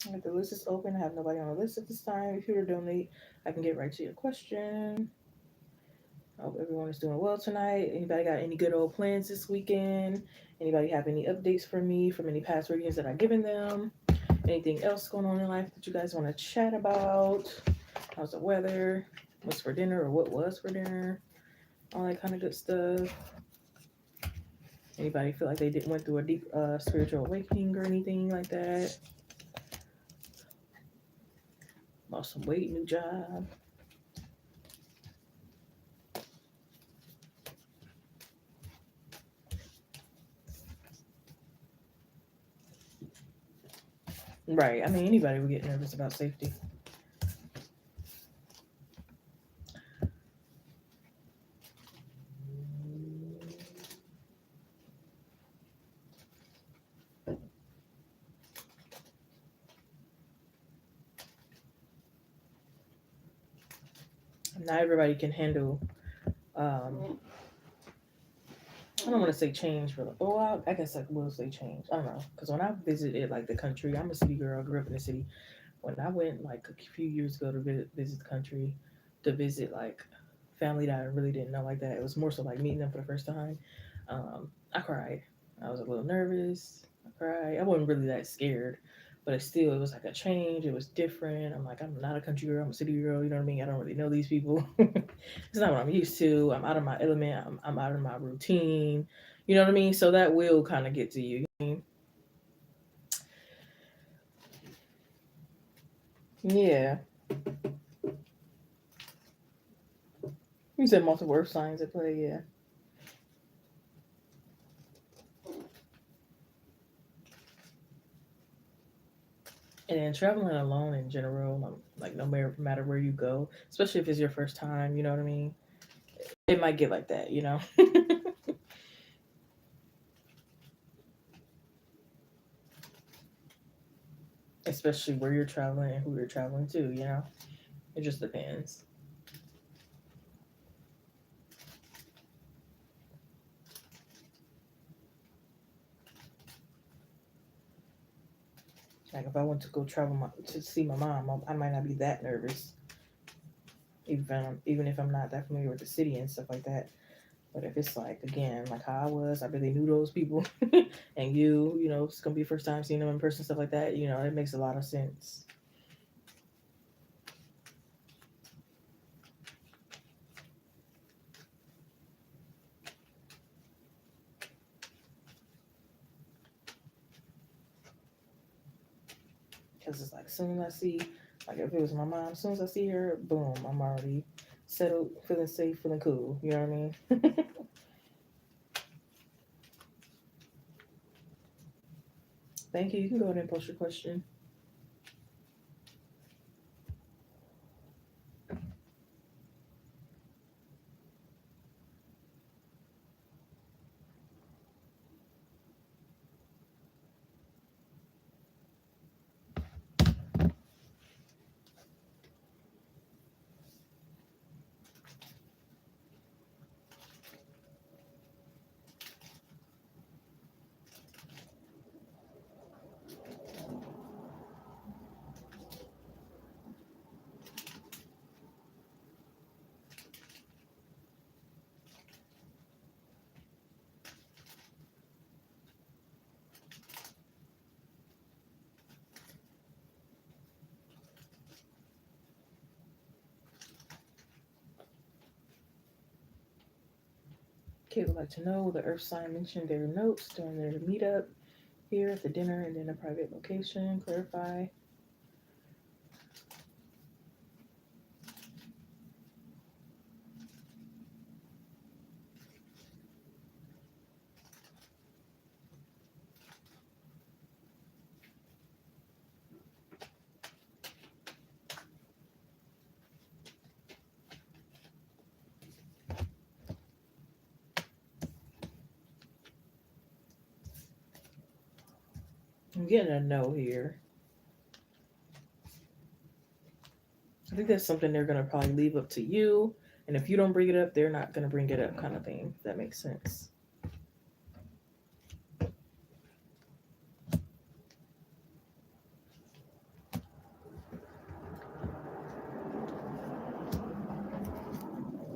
The list is open. I have nobody on the list at this time. If you were to donate, I can get right to your question. I hope everyone is doing well tonight. Anybody got any good old plans this weekend? Anybody have any updates for me from any past readings that I've given them? Anything else going on in life that you guys want to chat about? How's the weather? What's for dinner or what was for dinner? All that kind of good stuff. Anybody feel like they went through a deep spiritual awakening or anything like that? Lost some weight, new job. Right. I mean, anybody would get nervous about safety. Not everybody can handle. I don't want to say change for the. Oh, I guess I will say change. I don't know because when I visited like the country, I'm a city girl. I grew up in the city. When I went like a few years ago to visit the country, to visit like family that I really didn't know like that, it was more so like meeting them for the first time. I cried. I was a little nervous. I cried. I wasn't really that scared, but it was like a change. It was different. I'm like, I'm not a country girl. I'm a city girl. You know what I mean? I don't really know these people. It's not what I'm used to. I'm out of my element. I'm out of my routine. You know what I mean? So that will kind of get to you. Yeah. You said multiple earth signs at play. Yeah. And then traveling alone in general, like no matter where you go, especially if it's your first time, you know what I mean? It might get like that, you know? especially where you're traveling and who you're traveling to, you know? It just depends. Like if I went to go to see my mom, I might not be that nervous, even if I'm not that familiar with the city and stuff like that. But if it's like again, like how I was, I really knew those people, and you know, it's gonna be first time seeing them in person, stuff like that. You know, it makes a lot of sense. Because it's like as soon as I see, like if it was my mom, as soon as I see her, boom, I'm already settled, feeling safe, feeling cool. You know what I mean? Thank you. You can go ahead and post your question. Kate would like to know the Earth sign mentioned their notes during their meetup here at the dinner and then a private location. Clarify. I'm getting a no here. I think that's something they're gonna probably leave up to you. And if you don't bring it up, they're not gonna bring it up, kind of thing. If that makes sense.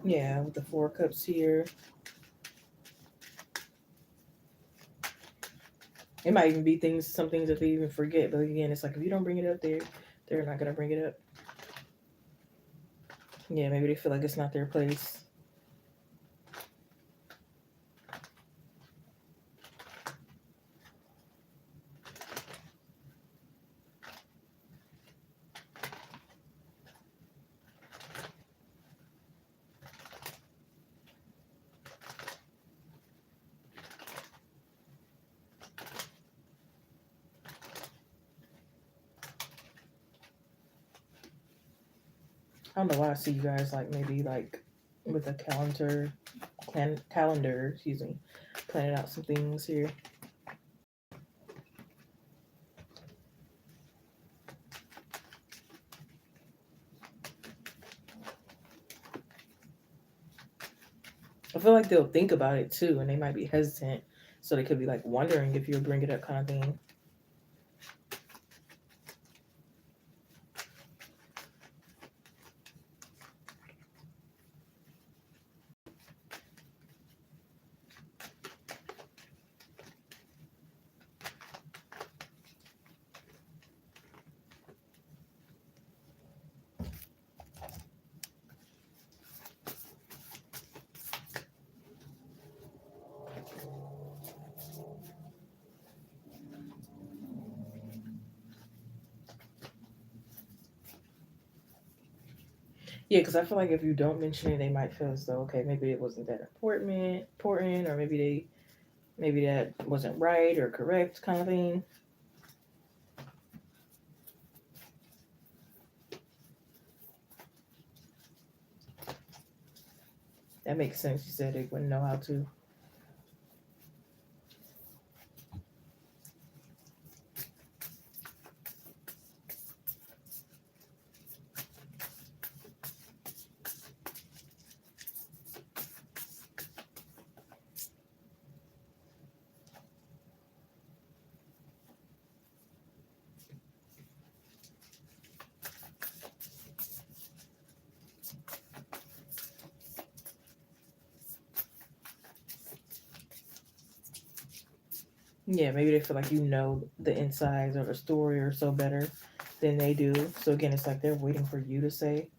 Yeah, with the 4 cups here. It might even be some things that they even forget. But again, it's like if you don't bring it up, they're not gonna bring it up. Yeah, maybe they feel like it's not their place. I don't know why I see you guys like maybe like with a calendar, excuse me, planning out some things here. I feel like they'll think about it too, and they might be hesitant, so they could be like wondering if you'll bring it up, kind of thing. Yeah, because I feel like if you don't mention it, they might feel as though okay, maybe it wasn't that important, or maybe that wasn't right or correct, kind of thing. That makes sense. You said they wouldn't know how to. Yeah, maybe they feel like you know the insides or the story or so better than they do. So again, it's like they're waiting for you to say.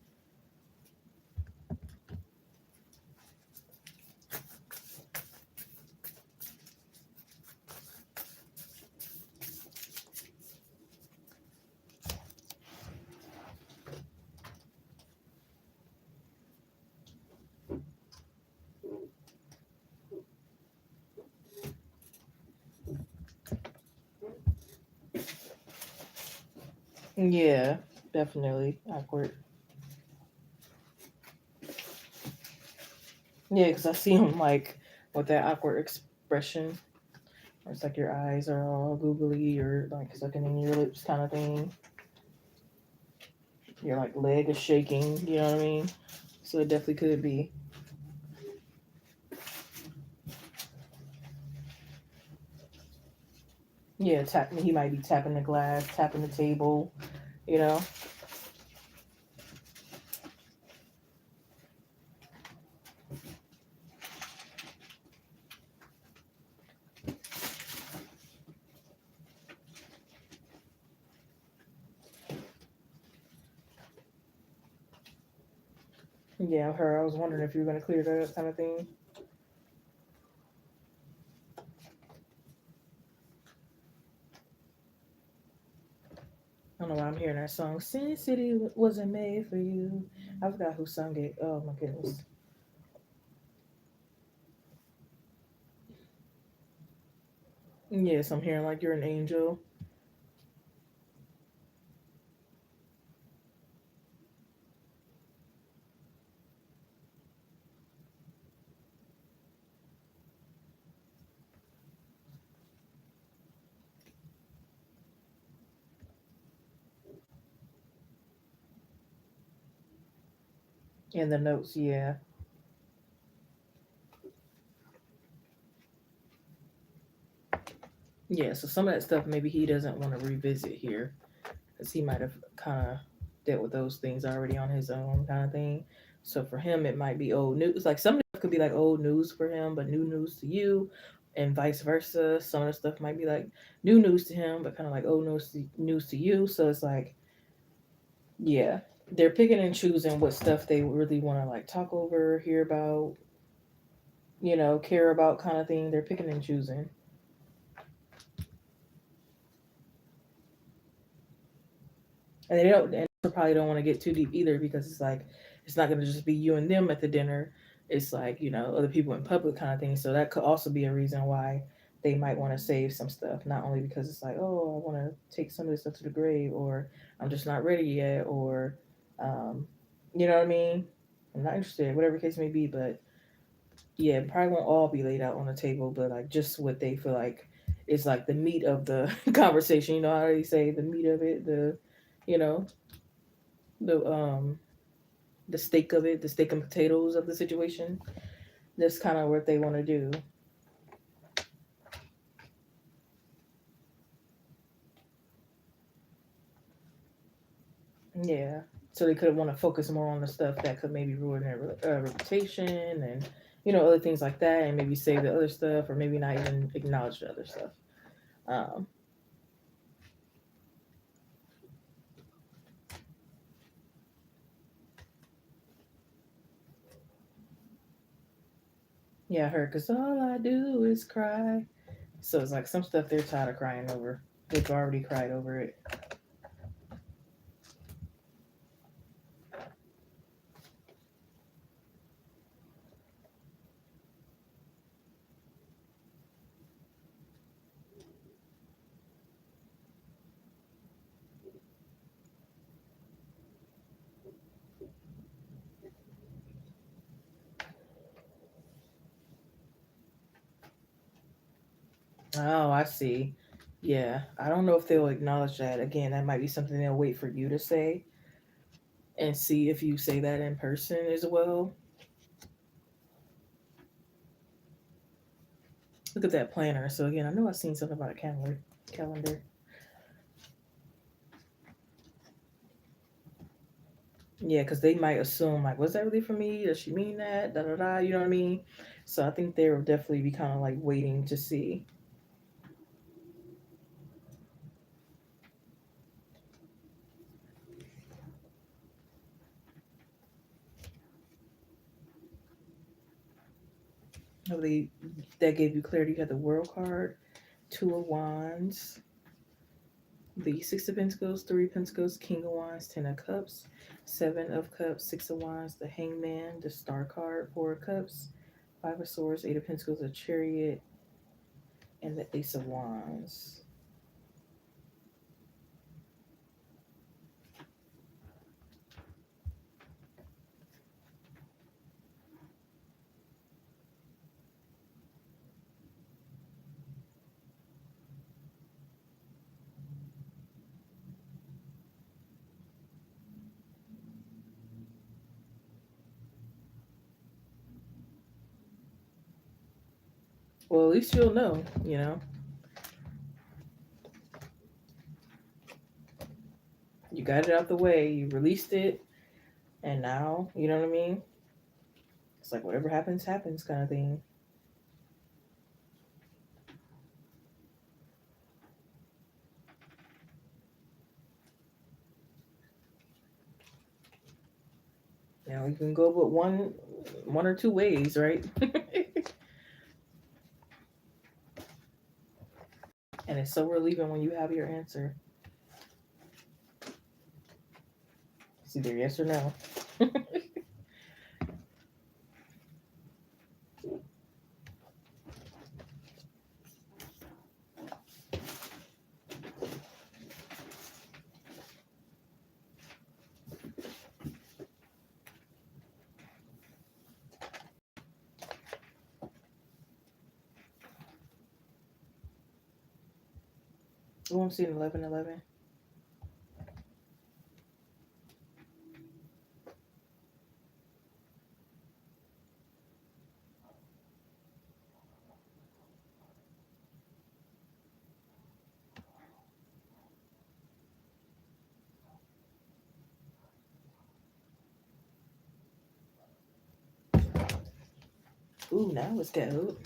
Yeah, definitely awkward. Yeah, because I see them like with that awkward expression. Where it's like your eyes are all googly or like sucking in your lips kind of thing. Your like leg is shaking. You know what I mean? So it definitely could be. Yeah, tapping. He might be tapping the glass, tapping the table. You know. Yeah, her. I was wondering if you were gonna clear that up, kind of thing. I don't know why I'm hearing that song. Sin City wasn't made for you. I forgot who sung it. Oh my goodness. Yes, I'm hearing like you're an angel. In the notes, yeah. Yeah, so some of that stuff maybe he doesn't want to revisit here because he might have kind of dealt with those things already on his own kind of thing. So for him, it might be old news. Like some of the stuff could be like old news for him, but new news to you, and vice versa. Some of the stuff might be like new news to him, but kind of like old news to you. So it's like, yeah, they're picking and choosing what stuff they really want to like talk over, hear about, care about kind of thing. They're picking and choosing. And they don't, and they probably don't want to get too deep either because it's like it's not going to just be you and them at the dinner. It's like other people in public kind of thing. So that could also be a reason why they might want to save some stuff. Not only because it's like, oh, I want to take some of this stuff to the grave, or I'm just not ready yet, or um, you know what I mean. I'm not interested, whatever the case may be. But yeah, it probably won't all be laid out on the table, but like just what they feel like is like the meat of the conversation. You know how they say the meat of it, you know, the the steak of it, the steak and potatoes of the situation. That's kind of what they want to do. Yeah. So they could want to focus more on the stuff that could maybe ruin their reputation and other things like that, and maybe save the other stuff, or maybe not even acknowledge the other stuff. Um, yeah, I heard because all I do is cry. So it's like some stuff they're tired of crying over. They've already cried over it. Oh, I see. Yeah, I don't know if they'll acknowledge that. Again, that might be something they'll wait for you to say and see if you say that in person as well. Look at that planner. So again, I know I've seen something about a calendar. Yeah, because they might assume like, was that really for me? Does she mean that? Da da da. You know what I mean? So I think they will definitely be kind of like waiting to see. Hopefully that gave you clarity. You had the World card, Two of Wands, the Six of Pentacles, Three of Pentacles, King of Wands, Ten of Cups, Seven of Cups, Six of Wands, the Hangman, the Star card, Four of Cups, Five of Swords, Eight of Pentacles, a Chariot, and the Ace of Wands. Well, at least you'll know, you know. You got it out the way, you released it, and now, you know what I mean? It's like whatever happens, happens kind of thing. Now you can go but one or two ways, right? And it's so relieving when you have your answer. It's either yes or no. We won't see an 11-11. Ooh, now it's good.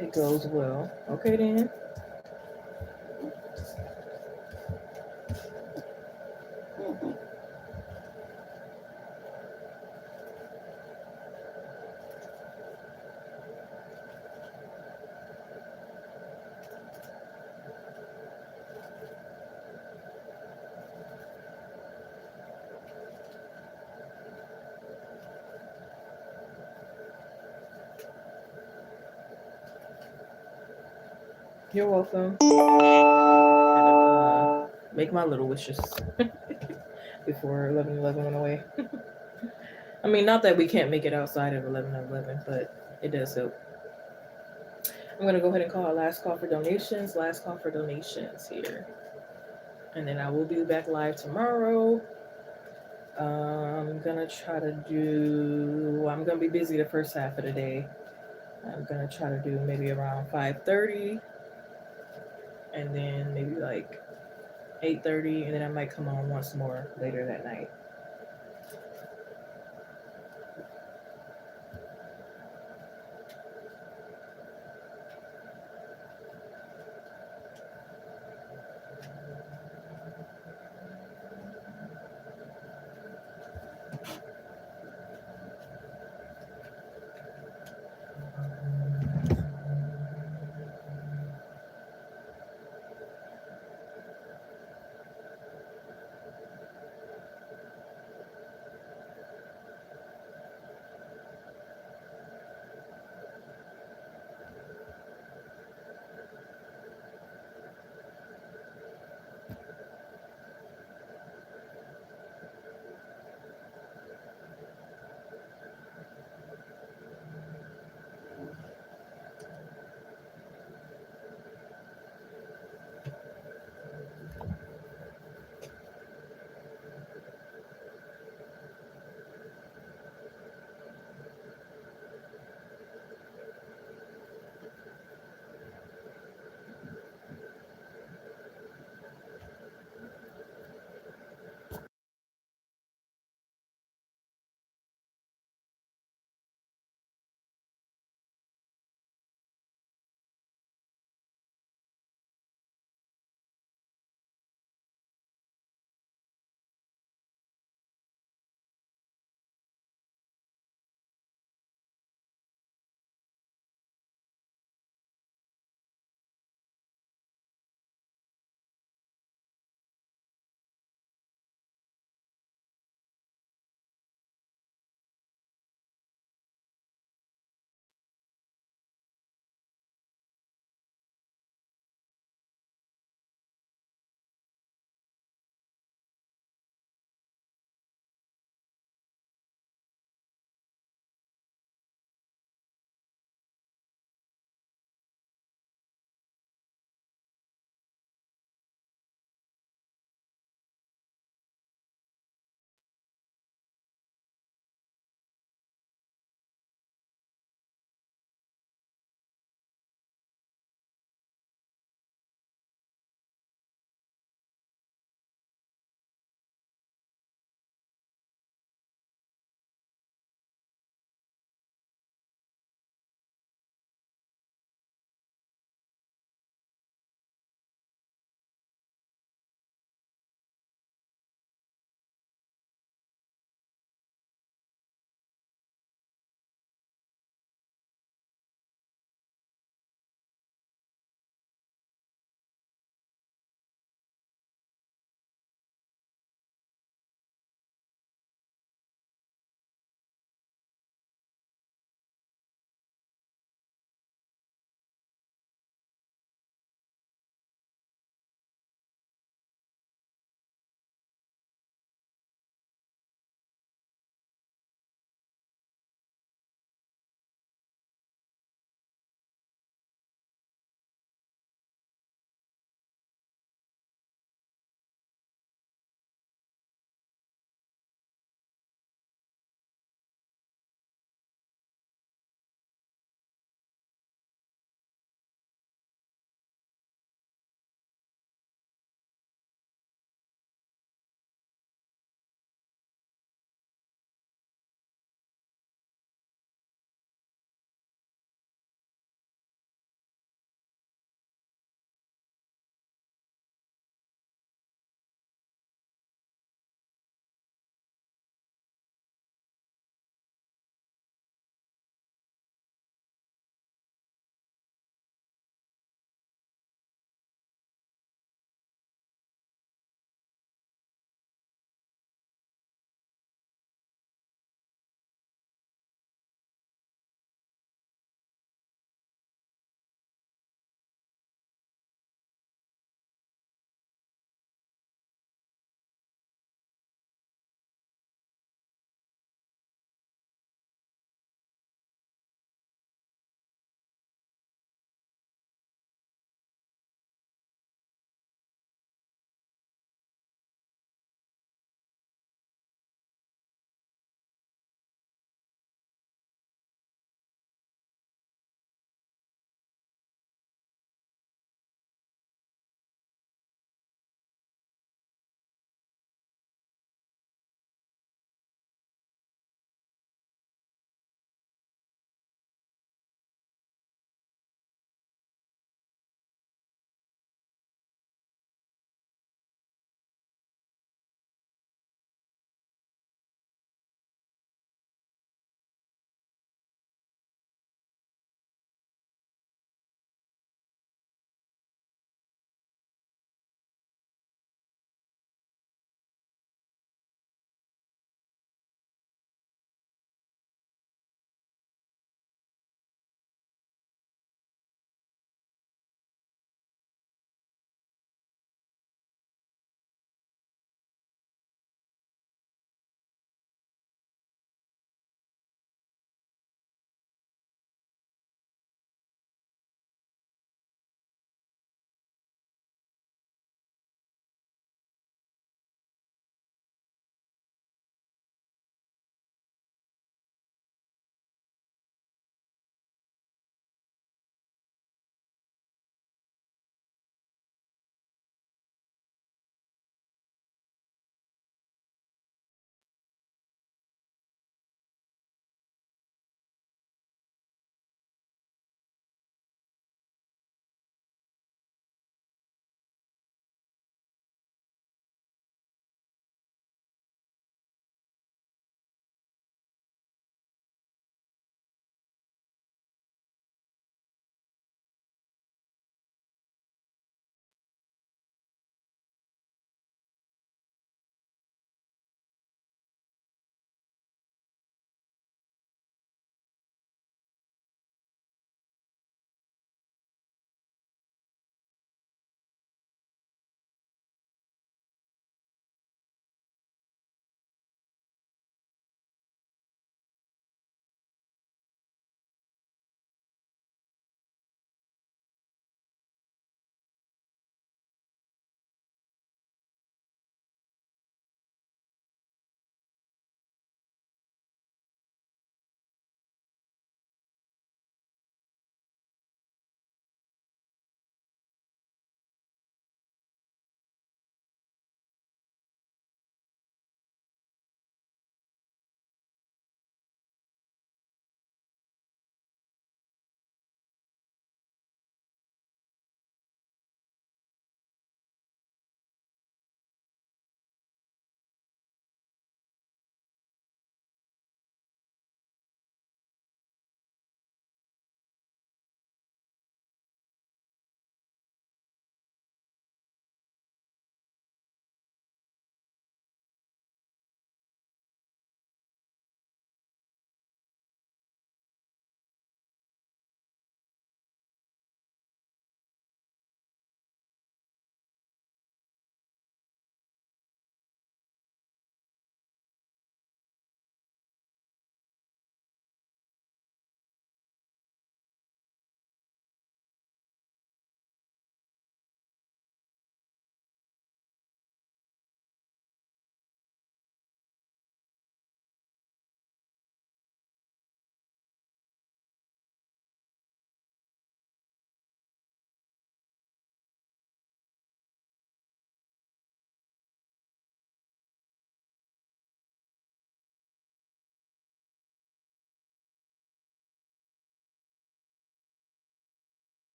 It goes well. Okay then. You're welcome. Make my little wishes before 11-11 went away. I mean, not that we can't make it outside of 11-11, but it does help. I'm going to go ahead and call our last call for donations. Last call for donations here. And then I will be back live tomorrow. I'm going to try to do... I'm going to be busy the first half of the day. I'm going to try to do maybe around 5:30. And then maybe like 8:30. And then I might come on once more later that night.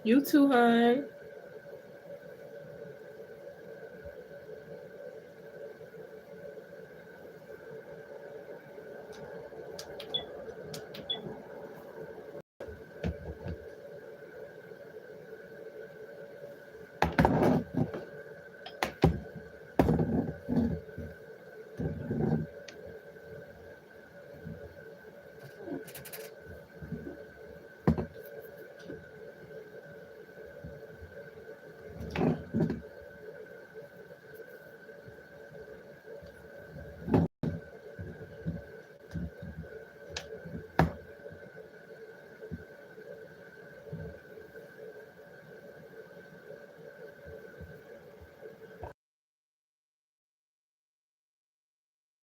You too, hon.